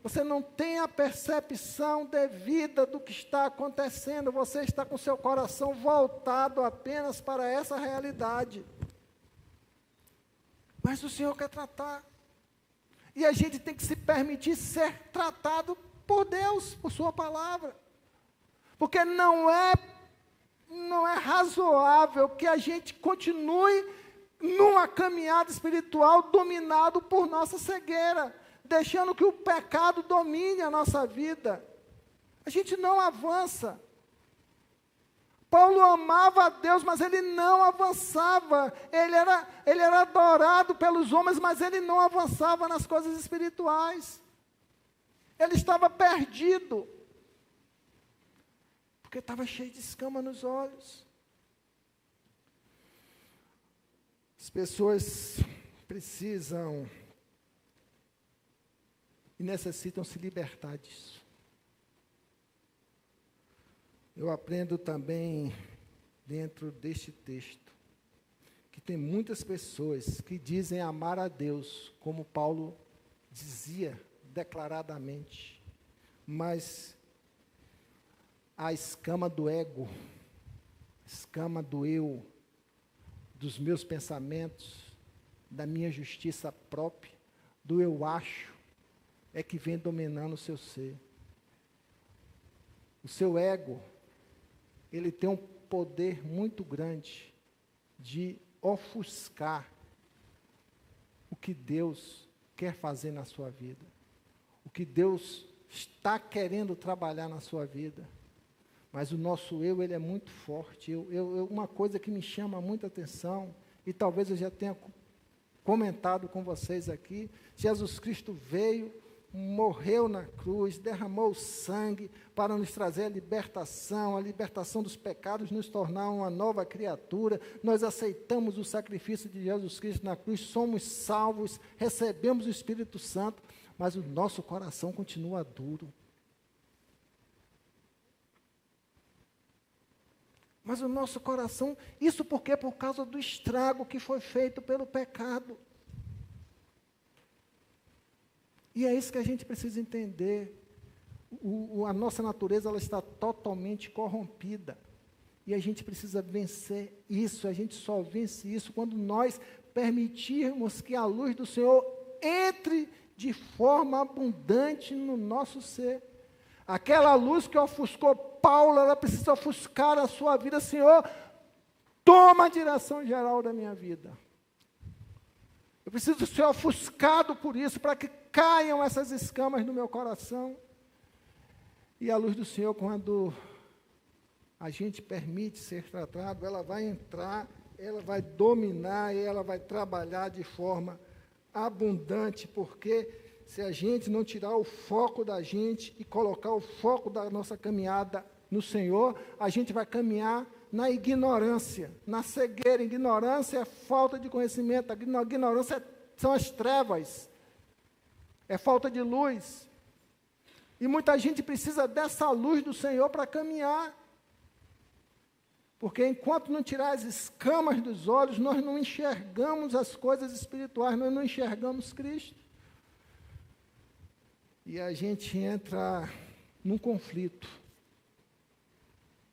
Speaker 1: você não tem a percepção devida do que está acontecendo, você está com seu coração voltado apenas para essa realidade. Mas o Senhor quer tratar. E a gente tem que se permitir ser tratado por Deus, por sua palavra. Porque não é razoável que a gente continue numa caminhada espiritual dominado por nossa cegueira, deixando que o pecado domine a nossa vida. A gente não avança. Paulo amava a Deus, mas ele não avançava. Ele era adorado pelos homens, mas ele não avançava nas coisas espirituais. Ele estava perdido, porque estava cheio de escama nos olhos. As pessoas precisam e necessitam se libertar disso. Eu aprendo também, dentro deste texto, que tem muitas pessoas que dizem amar a Deus, como Paulo dizia declaradamente, mas a escama do ego, a escama do eu, dos meus pensamentos, da minha justiça própria, do eu acho, é que vem dominando o seu ser. O seu ego, ele tem um poder muito grande de ofuscar o que Deus quer fazer na sua vida, o que Deus está querendo trabalhar na sua vida. Mas o nosso eu, ele é muito forte. Uma coisa que me chama muita atenção, e talvez eu já tenha comentado com vocês aqui, Jesus Cristo veio, morreu na cruz, derramou sangue para nos trazer a libertação dos pecados, nos tornar uma nova criatura. Nós aceitamos o sacrifício de Jesus Cristo na cruz, somos salvos, recebemos o Espírito Santo, mas o nosso coração continua duro. Mas o nosso coração, isso porque por causa do estrago que foi feito pelo pecado. E é isso que a gente precisa entender. A nossa natureza ela está totalmente corrompida. E a gente precisa vencer isso. A gente só vence isso quando nós permitirmos que a luz do Senhor entre de forma abundante no nosso ser. Aquela luz que ofuscou Paulo, ela precisa ofuscar a sua vida. Senhor, toma a direção geral da minha vida. Eu preciso ser ofuscado por isso, para que caiam essas escamas no meu coração. E a luz do Senhor, quando a gente permite ser tratado, ela vai entrar, ela vai dominar e ela vai trabalhar de forma abundante, porque se a gente não tirar o foco da gente e colocar o foco da nossa caminhada no Senhor, a gente vai caminhar na ignorância, na cegueira. Ignorância é falta de conhecimento, a ignorância são as trevas, é falta de luz. E muita gente precisa dessa luz do Senhor para caminhar. Porque enquanto não tirar as escamas dos olhos, nós não enxergamos as coisas espirituais, nós não enxergamos Cristo. E a gente entra num conflito.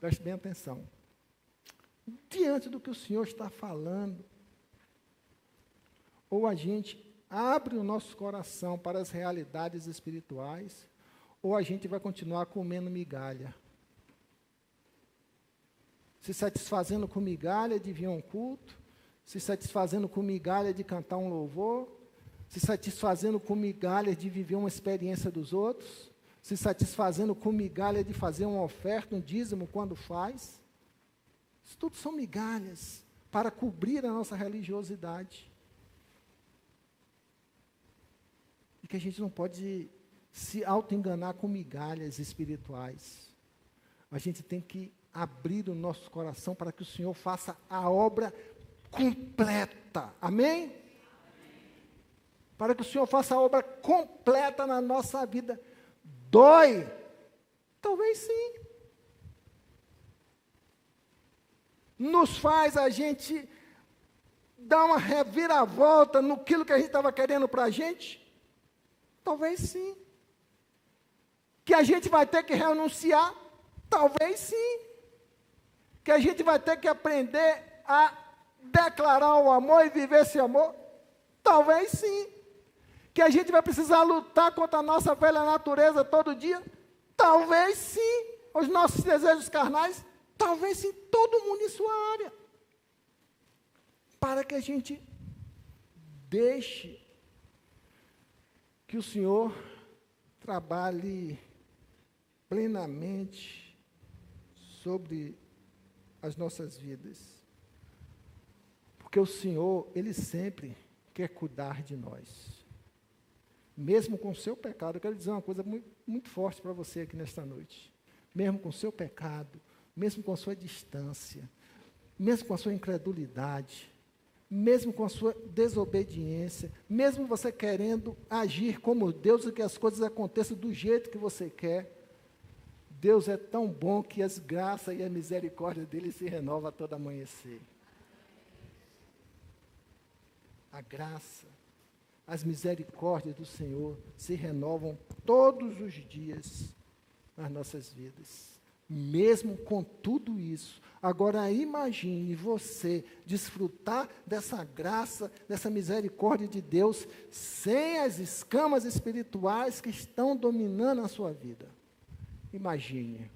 Speaker 1: Preste bem atenção. Diante do que o Senhor está falando, ou a gente abre o nosso coração para as realidades espirituais, ou a gente vai continuar comendo migalha. Se satisfazendo com migalha de vir a um culto, se satisfazendo com migalha de cantar um louvor, se satisfazendo com migalha de viver uma experiência dos outros, se satisfazendo com migalha de fazer uma oferta, um dízimo quando faz. Isso tudo são migalhas para cobrir a nossa religiosidade. E que a gente não pode se auto-enganar com migalhas espirituais. A gente tem que abrir o nosso coração para que o Senhor faça a obra completa. Amém? Para que o Senhor faça a obra completa na nossa vida. Dói? Talvez sim. Nos faz a gente dar uma reviravolta naquilo que a gente estava querendo para a gente? Talvez sim. Que a gente vai ter que renunciar? Talvez sim. Que a gente vai ter que aprender a declarar o amor e viver esse amor? Talvez sim. Que a gente vai precisar lutar contra a nossa velha natureza todo dia? Talvez sim. Os nossos desejos carnais? Talvez sim. Todo mundo em sua área. Para que a gente deixe que o Senhor trabalhe plenamente sobre as nossas vidas. Porque o Senhor, Ele sempre quer cuidar de nós. Mesmo com o seu pecado, eu quero dizer uma coisa muito, muito forte para você aqui nesta noite. Mesmo com o seu pecado, mesmo com a sua distância, mesmo com a sua incredulidade, mesmo com a sua desobediência, mesmo você querendo agir como Deus e que as coisas aconteçam do jeito que você quer, Deus é tão bom que as graças e a misericórdia dele se renovam a todo amanhecer. A graça, as misericórdias do Senhor se renovam todos os dias nas nossas vidas. Mesmo com tudo isso, agora imagine você desfrutar dessa graça, dessa misericórdia de Deus, sem as escamas espirituais que estão dominando a sua vida. Imagine.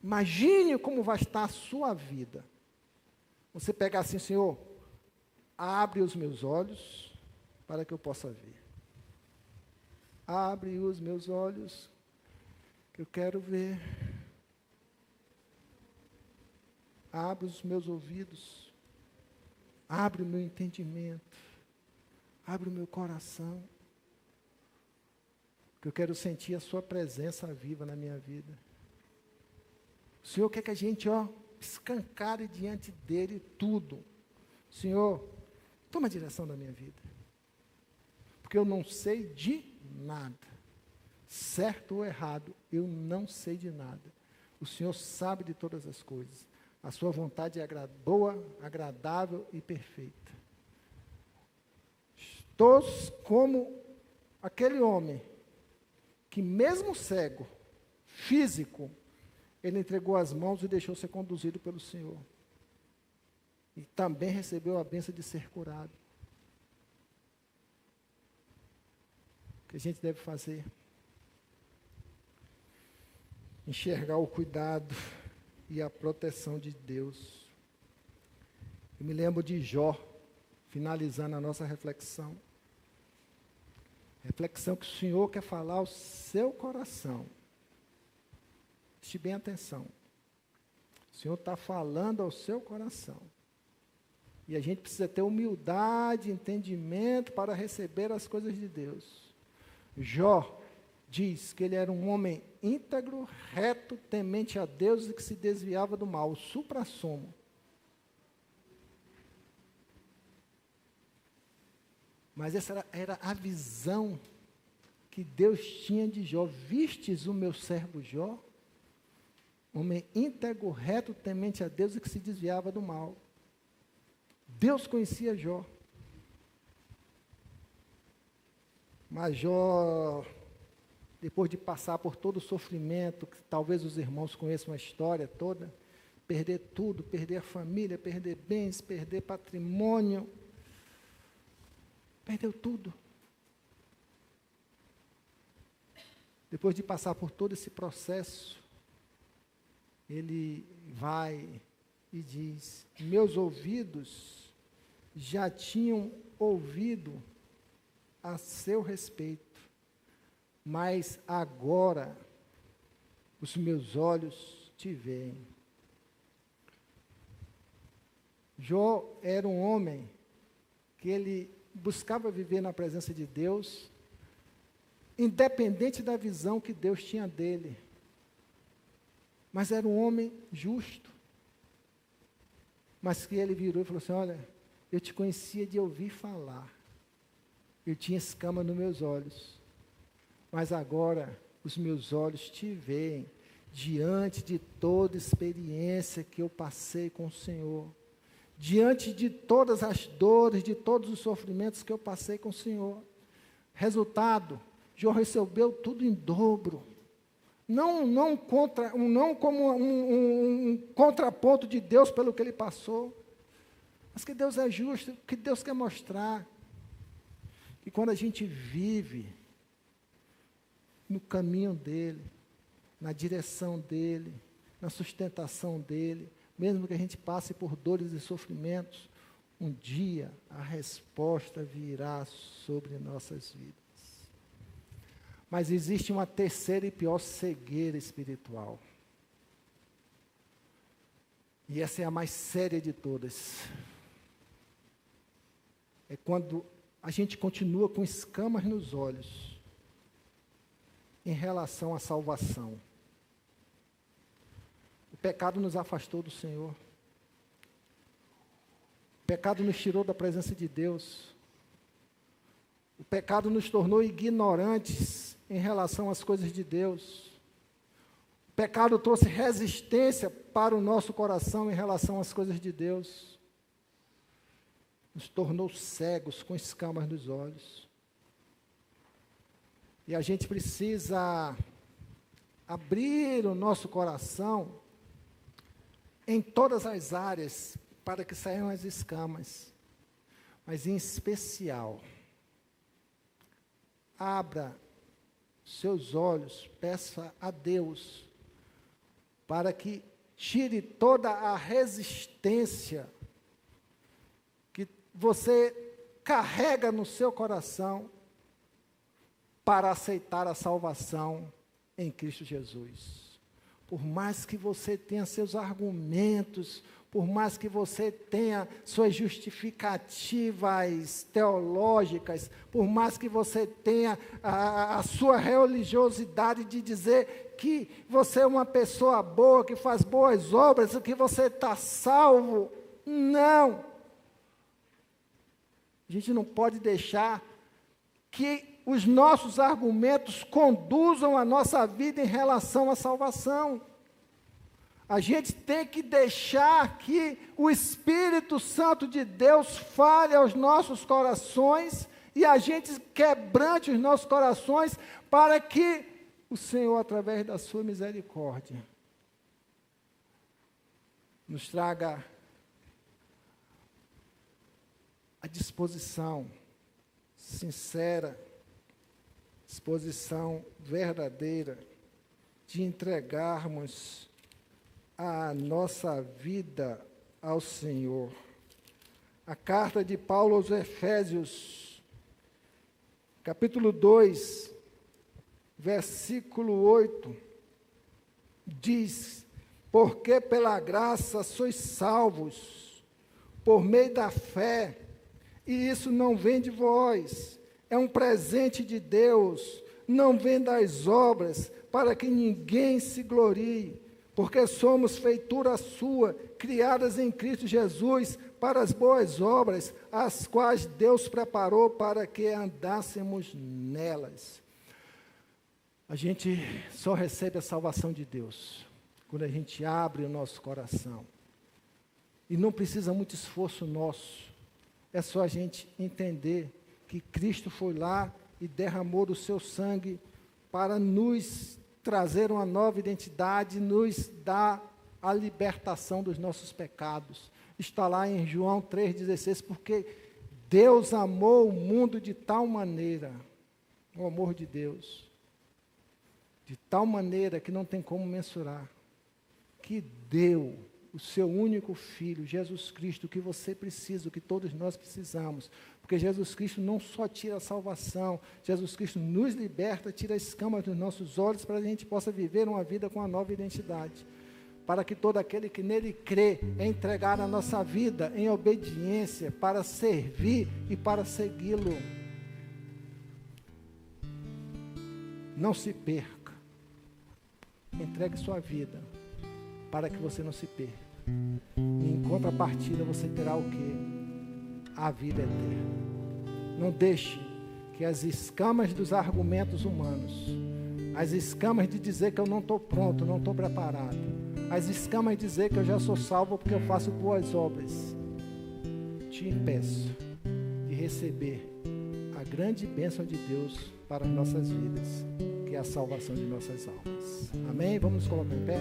Speaker 1: Imagine como vai estar a sua vida. Você pegar assim, Senhor, abre os meus olhos para que eu possa ver. Abre os meus olhos que eu quero ver. Abre os meus ouvidos. Abre o meu entendimento. Abre o meu coração. Que eu quero sentir a sua presença viva na minha vida. O Senhor quer que a gente, escancare diante dele tudo. Senhor, toma a direção da minha vida. Porque eu não sei de nada. Certo ou errado, eu não sei de nada. O Senhor sabe de todas as coisas. A sua vontade é boa, agradável e perfeita. Estou como aquele homem que mesmo cego, físico, ele entregou as mãos e deixou ser conduzido pelo Senhor. E também recebeu a bênção de ser curado. O que a gente deve fazer? Enxergar o cuidado e a proteção de Deus. Eu me lembro de Jó, finalizando a nossa reflexão. Reflexão que o Senhor quer falar ao seu coração. Preste bem atenção. O Senhor está falando ao seu coração. E a gente precisa ter humildade, entendimento para receber as coisas de Deus. Jó diz que ele era um homem íntegro, reto, temente a Deus e que se desviava do mal, o suprassumo. Mas essa era a visão que Deus tinha de Jó. Vistes o meu servo Jó? Homem íntegro, reto, temente a Deus e que se desviava do mal. Deus conhecia Jó. Mas Jó, depois de passar por todo o sofrimento, que talvez os irmãos conheçam a história toda, perder tudo, perder a família, perder bens, perder patrimônio, Perdeu tudo. Depois de passar por todo esse processo, ele vai e diz: meus ouvidos já tinham ouvido a seu respeito, mas agora os meus olhos te veem. Jó era um homem que ele buscava viver na presença de Deus, independente da visão que Deus tinha dele. Mas era um homem justo. Mas que ele virou e falou assim: olha, eu te conhecia de ouvir falar. Eu tinha escama nos meus olhos. Mas agora os meus olhos te veem, diante de toda experiência que eu passei com o Senhor. Diante de todas as dores, de todos os sofrimentos que eu passei com o Senhor. Resultado, Jó recebeu tudo em dobro. Não como um contraponto de Deus pelo que ele passou, mas que Deus é justo, que Deus quer mostrar. Que quando a gente vive no caminho dele, na direção dele, na sustentação dele, mesmo que a gente passe por dores e sofrimentos, um dia a resposta virá sobre nossas vidas. Mas existe uma terceira e pior cegueira espiritual. E essa é a mais séria de todas. É quando a gente continua com escamas nos olhos em relação à salvação. O pecado nos afastou do Senhor. O pecado nos tirou da presença de Deus. O pecado nos tornou ignorantes em relação às coisas de Deus. O pecado trouxe resistência para o nosso coração em relação às coisas de Deus. Nos tornou cegos com escamas nos olhos. E a gente precisa abrir o nosso coração em todas as áreas para que saiam as escamas. Mas em especial, abra seus olhos, peça a Deus para que tire toda a resistência que você carrega no seu coração para aceitar a salvação em Cristo Jesus. Por mais que você tenha seus argumentos, por mais que você tenha suas justificativas teológicas, por mais que você tenha a sua religiosidade de dizer que você é uma pessoa boa, que faz boas obras, que você está salvo, não. A gente não pode deixar que os nossos argumentos conduzam a nossa vida em relação à salvação. A gente tem que deixar que o Espírito Santo de Deus fale aos nossos corações e a gente quebrante os nossos corações para que o Senhor, através da sua misericórdia, nos traga a disposição sincera, disposição verdadeira de entregarmos a nossa vida ao Senhor. A carta de Paulo aos Efésios, capítulo 2, versículo 8, diz: porque pela graça sois salvos, por meio da fé, e isso não vem de vós, é um presente de Deus, não vem das obras, para que ninguém se glorie, porque somos feitura sua, criadas em Cristo Jesus, para as boas obras, as quais Deus preparou para que andássemos nelas. A gente só recebe a salvação de Deus quando a gente abre o nosso coração. E não precisa muito esforço nosso, é só a gente entender que Cristo foi lá e derramou do seu sangue para nos trazer uma nova identidade, nos dar a libertação dos nossos pecados. Está lá em João 3,16, porque Deus amou o mundo de tal maneira, o amor de Deus, de tal maneira que não tem como mensurar, que deu o seu único Filho, Jesus Cristo, o que você precisa, o que todos nós precisamos, porque Jesus Cristo não só tira a salvação, Jesus Cristo nos liberta, tira as escamas dos nossos olhos, para que a gente possa viver uma vida com uma nova identidade, para que todo aquele que nele crê, entregar a nossa vida em obediência, para servir e para segui-lo. Não se perca, entregue sua vida, para que você não se perca. E em contrapartida você terá o quê? A vida eterna. Não deixe que as escamas dos argumentos humanos, as escamas de dizer que eu não estou pronto, não estou preparado, as escamas de dizer que eu já sou salvo porque eu faço boas obras, te impeço de receber a grande bênção de Deus para as nossas vidas, que é a salvação de nossas almas. Amém? Vamos nos colocar em pé?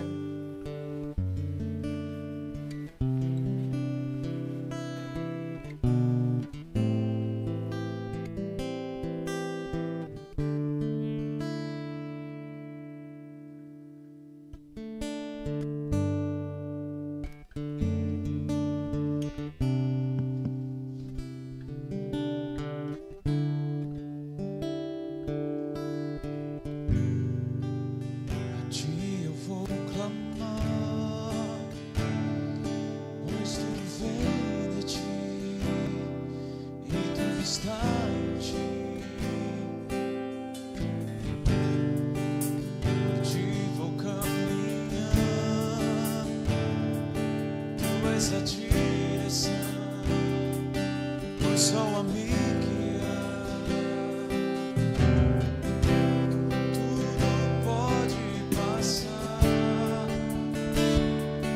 Speaker 2: Essa direção, pois só a mim tudo pode passar.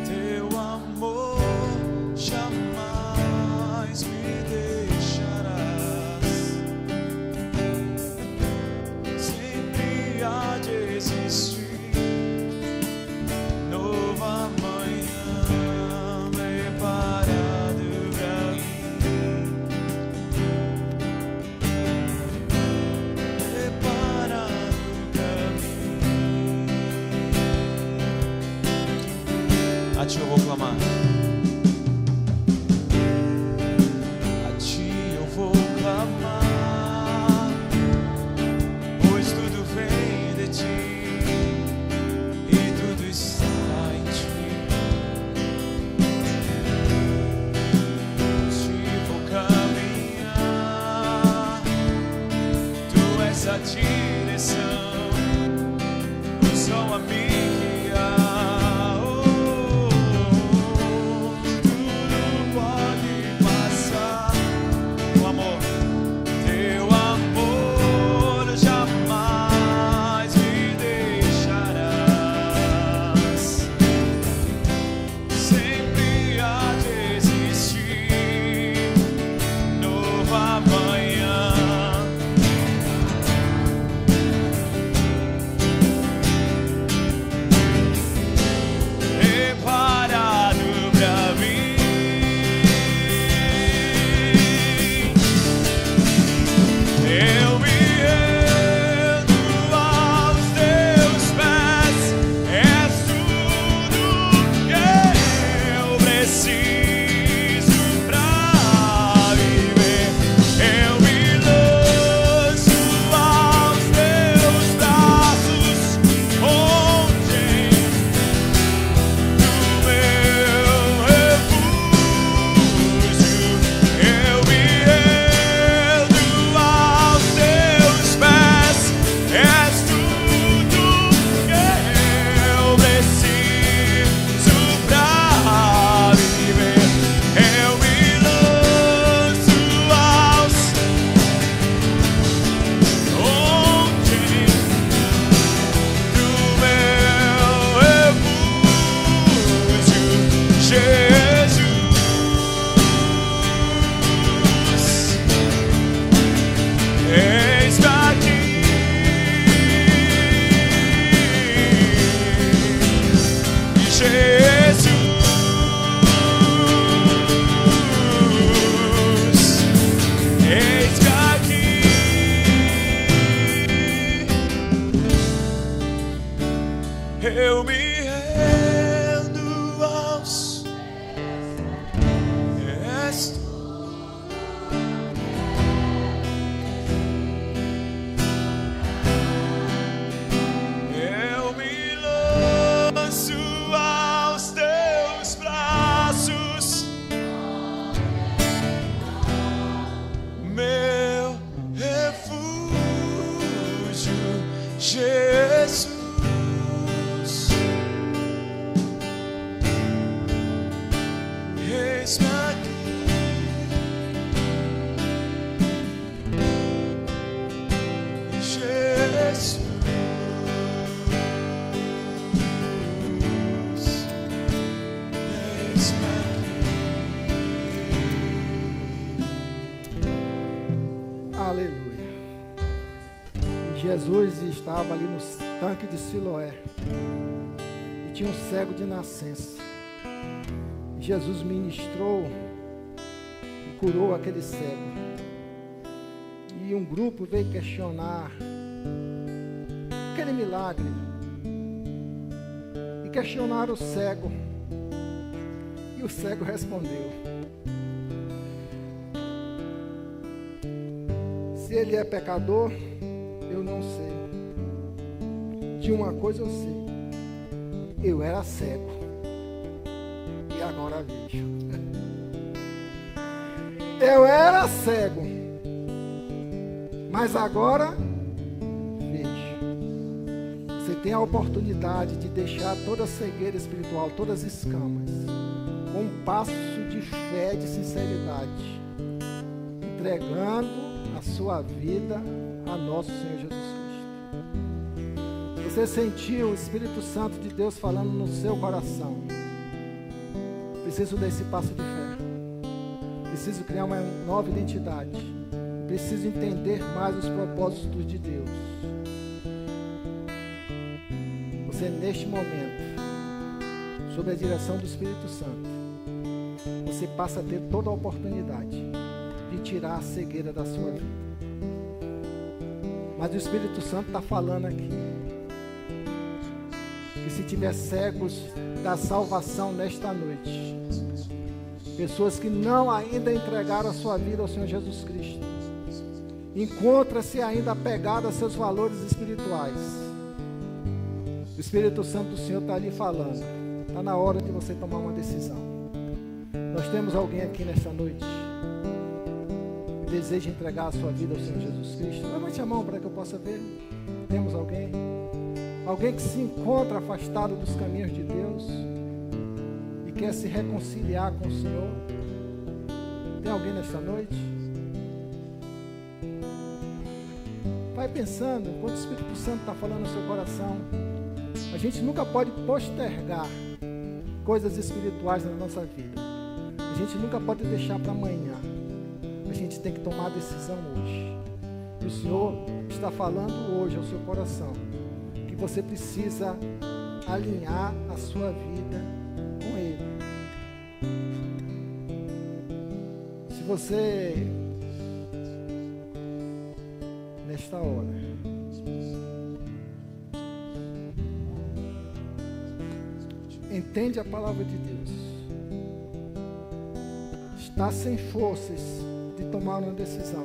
Speaker 2: Teu amor jamais me deixarás. Sempre há de existir nova manhã. A ti eu vou clamar, a ti eu vou clamar, pois tudo vem de ti e tudo está em ti. A ti vou caminhar, tu és a direção, o sol a mim. vendo aos restos. Eu me lanço aos teus braços, meu refúgio, Jesus. Eis-me aqui, Jesus. Eis-me aqui.
Speaker 1: Aleluia. E Jesus estava ali no tanque de Siloé. E tinha um cego de nascença. E Jesus ministrou e curou aquele cego. E um grupo veio questionar aquele milagre. E questionaram o cego. E o cego respondeu: se ele é pecador, eu não sei. De uma coisa eu sei: eu era cego e agora vejo. Eu era cego, mas agora vejo. Você tem a oportunidade de deixar toda a cegueira espiritual, todas as escamas, com um passo de fé, de sinceridade, entregando a sua vida a nosso Senhor Jesus Cristo. Você sentiu o Espírito Santo de Deus falando no seu coração: preciso desse passo de fé, preciso criar uma nova identidade, preciso entender mais os propósitos de Deus. Você, neste momento, sob a direção do Espírito Santo, você passa a ter toda a oportunidade de tirar a cegueira da sua vida. Mas o Espírito Santo está falando aqui que se tiver cegos da salvação nesta noite, pessoas que não ainda entregaram a sua vida ao Senhor Jesus Cristo, encontra-se ainda apegado a seus valores espirituais, o Espírito Santo do Senhor está ali falando: está na hora de você tomar uma decisão. Nós temos alguém aqui nesta noite que deseja entregar a sua vida ao Senhor Jesus Cristo? Levante a mão para que eu possa ver. Temos alguém? Alguém que se encontra afastado dos caminhos de Deus e quer se reconciliar com o Senhor? Tem alguém nesta noite? Vai pensando, enquanto o Espírito Santo está falando no seu coração. A gente nunca pode postergar coisas espirituais na nossa vida. A gente nunca pode deixar para amanhã. A gente tem que tomar a decisão hoje. E o Senhor está falando hoje ao seu coração que você precisa alinhar a sua vida com Ele. Se você, nesta hora, entende a palavra de Deus, está sem forças de tomar uma decisão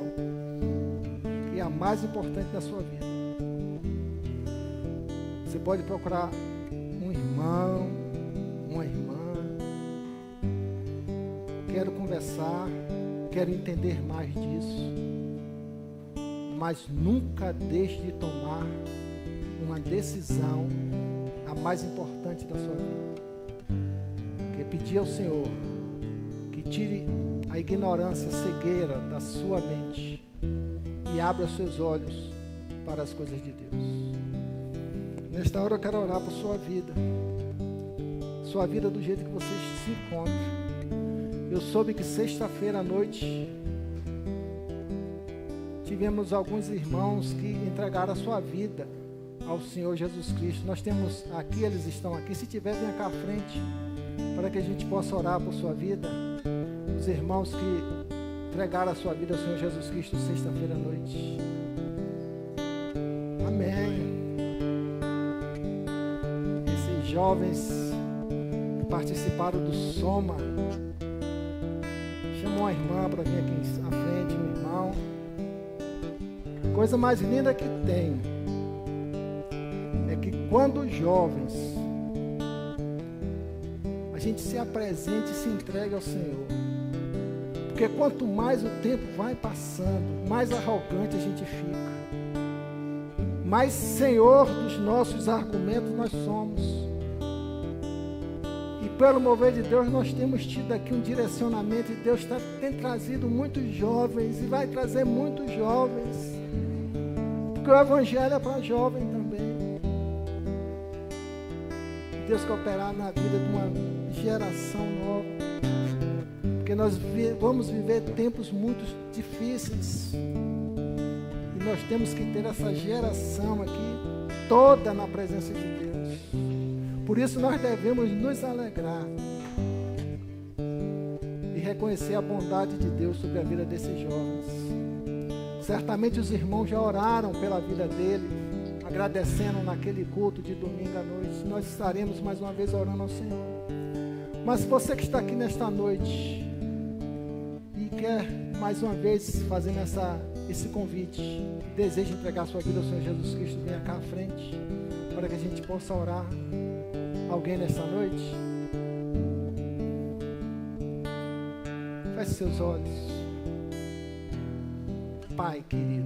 Speaker 1: que é a mais importante da sua vida, você pode procurar um irmão, uma irmã. Quero conversar, quero entender mais disso, mas nunca deixe de tomar uma decisão, a mais importante da sua vida, que é pedir ao Senhor que tire a ignorância, a cegueira da sua mente e abra os seus olhos para as coisas de Deus. Nesta hora eu quero orar por sua vida do jeito que você se encontra. Eu soube que sexta-feira à noite tivemos alguns irmãos que entregaram a sua vida ao Senhor Jesus Cristo. Nós temos aqui, eles estão aqui. Se tiver, venha cá à frente para que a gente possa orar por sua vida. Os irmãos que entregaram a sua vida ao Senhor Jesus Cristo sexta-feira à noite. Amém. Esse jovens que participaram do Soma. Chamou uma irmã para vir aqui à frente, um irmão. Coisa mais linda que tem é que quando os jovens a gente se apresente e se entregue ao Senhor, porque quanto mais o tempo vai passando, mais arrogante a gente fica, mais senhor dos nossos argumentos nós somos. E pelo mover de Deus nós temos tido aqui um direcionamento, e Deus tem trazido muitos jovens e vai trazer muitos jovens, porque o Evangelho é para jovem também. Deus quer operar na vida de uma geração nova, porque nós vamos viver tempos muito difíceis, e nós temos que ter essa geração aqui toda na presença de Deus. Por isso nós devemos nos alegrar e reconhecer a bondade de Deus sobre a vida desses jovens. Certamente os irmãos já oraram pela vida dele, agradecendo naquele culto de domingo à noite. Nós estaremos mais uma vez orando ao Senhor. Mas você que está aqui nesta noite e quer mais uma vez fazendo esse convite, deseja entregar sua vida ao Senhor Jesus Cristo, venha cá à frente para que a gente possa orar. Alguém nesta noite? Feche seus olhos. Pai querido,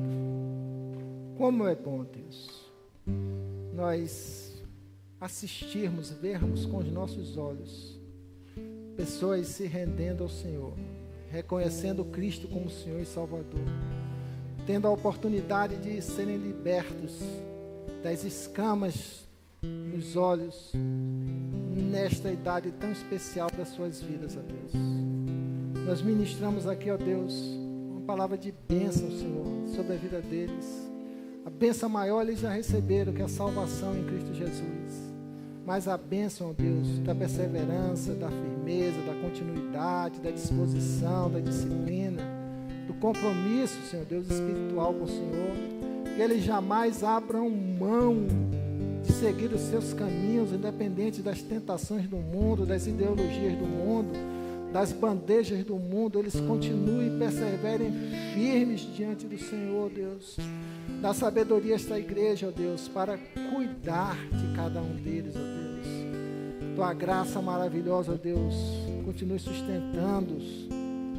Speaker 1: como é bom, Deus, nós assistirmos, vermos com os nossos olhos pessoas se rendendo ao Senhor, reconhecendo Cristo como Senhor e Salvador, tendo a oportunidade de serem libertos das escamas nos olhos nesta idade tão especial das suas vidas, ó Deus. Nós ministramos aqui, ó Deus, uma palavra de bênção, Senhor, sobre a vida deles. A bênção maior eles já receberam, que é a salvação em Cristo Jesus. Mas a bênção, ó Deus, da perseverança, da firmeza, da continuidade, da disposição, da disciplina, do compromisso, Senhor Deus, espiritual com o Senhor, que eles jamais abram mão de seguir os seus caminhos, independente das tentações do mundo, das ideologias do mundo, das bandejas do mundo. Eles continuem e perseverem firmes diante do Senhor, Deus. Dá sabedoria a esta igreja, ó Deus, para cuidar de cada um deles, ó Deus. Tua graça maravilhosa, ó Deus, continue sustentando-os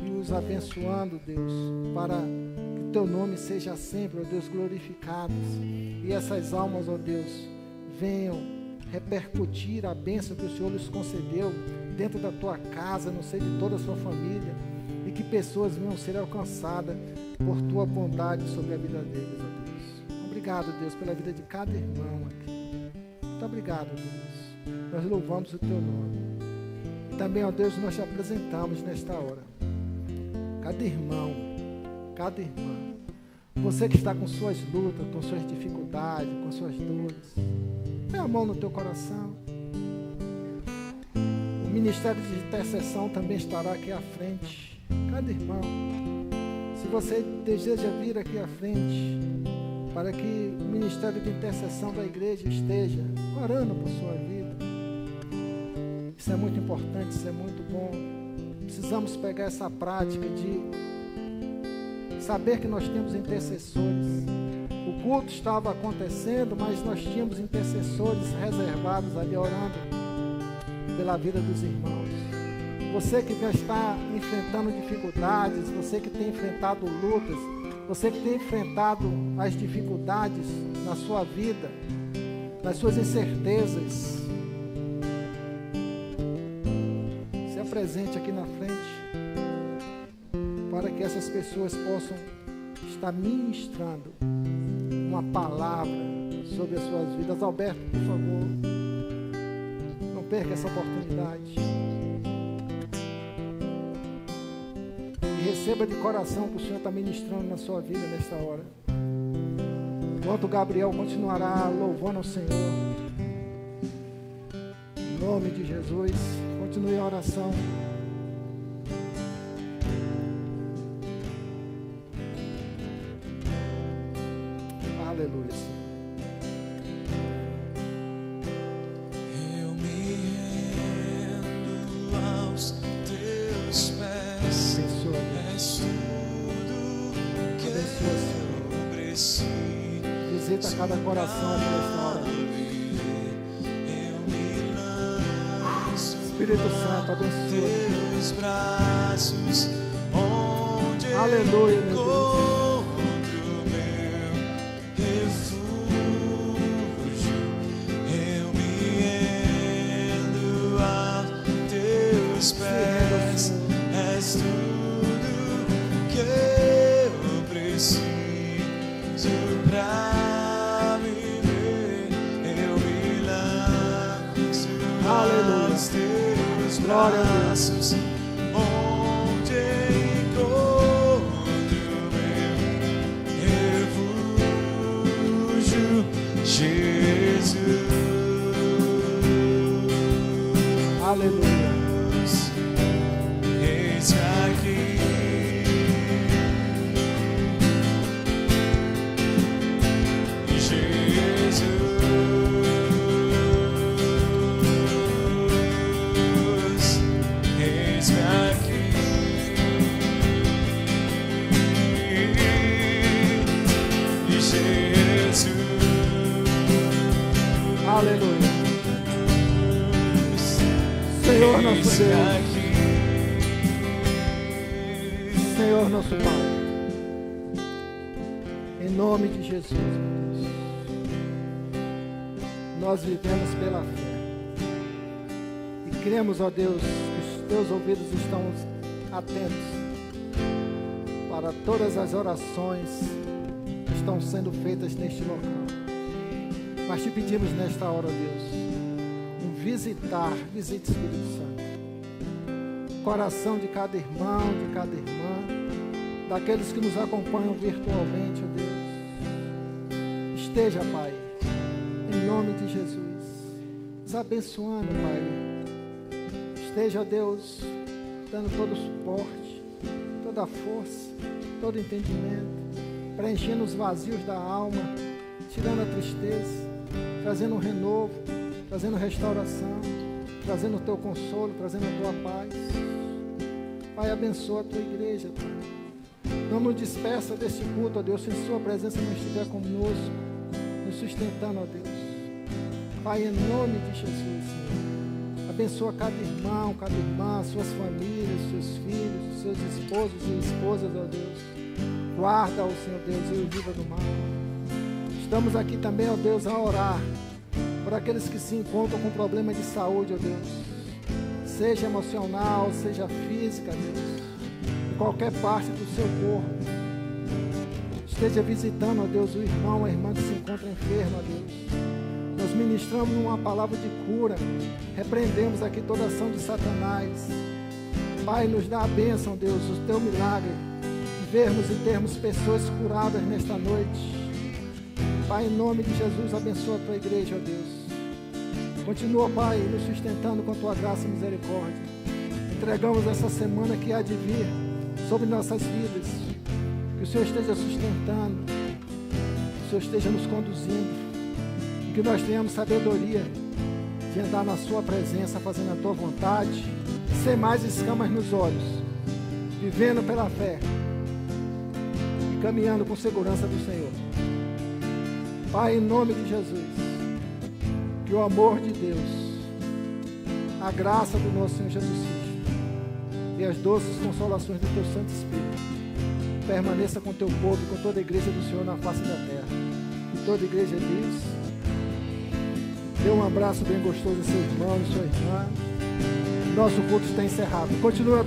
Speaker 1: e os abençoando, Deus, para que teu nome seja sempre, ó Deus, glorificado. E essas almas, ó Deus, venham repercutir a bênção que o Senhor lhes concedeu dentro da tua casa, no seio de toda a sua família, e que pessoas venham ser alcançadas por tua bondade sobre a vida deles, ó Deus. Obrigado, Deus, pela vida de cada irmão aqui. Muito obrigado, Deus. Nós louvamos o teu nome. E também, ó Deus, nós te apresentamos nesta hora cada irmão, cada irmã, você que está com suas lutas, com suas dificuldades, com suas dores, põe a mão no teu coração. O ministério de intercessão também estará aqui à frente. Cada irmão, se você deseja vir aqui à frente, para que o ministério de intercessão da igreja esteja orando por sua vida. Isso é muito importante, isso é muito bom. Precisamos pegar essa prática de saber que nós temos intercessores. O culto estava acontecendo, mas nós tínhamos intercessores reservados ali orando pela vida dos irmãos. Você que já está enfrentando dificuldades, você que tem enfrentado lutas, você que tem enfrentado as dificuldades na sua vida, nas suas incertezas, se apresente aqui na frente para que essas pessoas possam estar ministrando uma palavra sobre as suas vidas. Alberto, por favor, não perca essa oportunidade. E receba de coração o que o Senhor está ministrando na sua vida nesta hora. Enquanto o Gabriel continuará louvando ao Senhor, em nome de Jesus, continue a oração. Aleluia.
Speaker 2: Eu me
Speaker 1: cada coração aqui nesta hora. Espírito Santo, abençoa.
Speaker 2: Teus braços, onde
Speaker 1: Aleluia, meu Deus.
Speaker 2: encontro meu refúgio, eu me rendo a teus pés. És tudo que eu preciso pra viver. Eu me lanço aos teus braços, onde encontro meu refúgio, Jesus.
Speaker 1: Aleluia.
Speaker 2: Eis aqui, Jesus. Eis aqui, Jesus.
Speaker 1: Aleluia. Senhor nosso Deus, Senhor nosso Pai, em nome de Jesus, meu Deus, nós vivemos pela fé e cremos, ó Deus, que os teus ouvidos estão atentos para todas as orações que estão sendo feitas neste local. Mas te pedimos nesta hora, Deus, visite Espírito Santo, coração de cada irmão, de cada irmã, daqueles que nos acompanham virtualmente, ó Deus. Esteja, Pai, em nome de Jesus, nos abençoando, Pai. Esteja, Deus, dando todo o suporte, toda a força, todo o entendimento, preenchendo os vazios da alma, tirando a tristeza, trazendo um renovo, trazendo restauração, trazendo o teu consolo, trazendo a tua paz. Pai, abençoa a tua igreja, Pai. Não nos despeça deste culto, ó Deus, se em sua presença não estiver conosco, nos sustentando, ó Deus. Pai, em nome de Jesus, Senhor, abençoa cada irmão, cada irmã, suas famílias, seus filhos, seus esposos e esposas, ó Deus. Guarda-o, Senhor Deus, e o livra do mal. Estamos aqui também, ó Deus, a orar por aqueles que se encontram com problema de saúde, ó Deus, seja emocional, seja física, Deus, em qualquer parte do seu corpo. Esteja visitando, ó Deus, o irmão, a irmã que se encontra enferma, ó Deus. Nós ministramos uma palavra de cura, repreendemos aqui toda ação de Satanás. Pai, nos dá a bênção, Deus, o teu milagre, de vermos e termos pessoas curadas nesta noite. Pai, em nome de Jesus, abençoa a tua igreja, ó Deus. Continua, Pai, nos sustentando com tua graça e misericórdia. Entregamos essa semana que há de vir sobre nossas vidas. Que o Senhor esteja sustentando, que o Senhor esteja nos conduzindo, e que nós tenhamos sabedoria de andar na sua presença, fazendo a tua vontade, sem mais escamas nos olhos, vivendo pela fé e caminhando com segurança do Senhor. Pai, em nome de Jesus, que o amor de Deus, a graça do nosso Senhor Jesus Cristo e as doces consolações do teu Santo Espírito permaneça com teu povo e com toda a igreja do Senhor na face da terra. E toda a igreja diz: dê um abraço bem gostoso ao seu irmão e sua irmã. Nosso culto está encerrado. Continua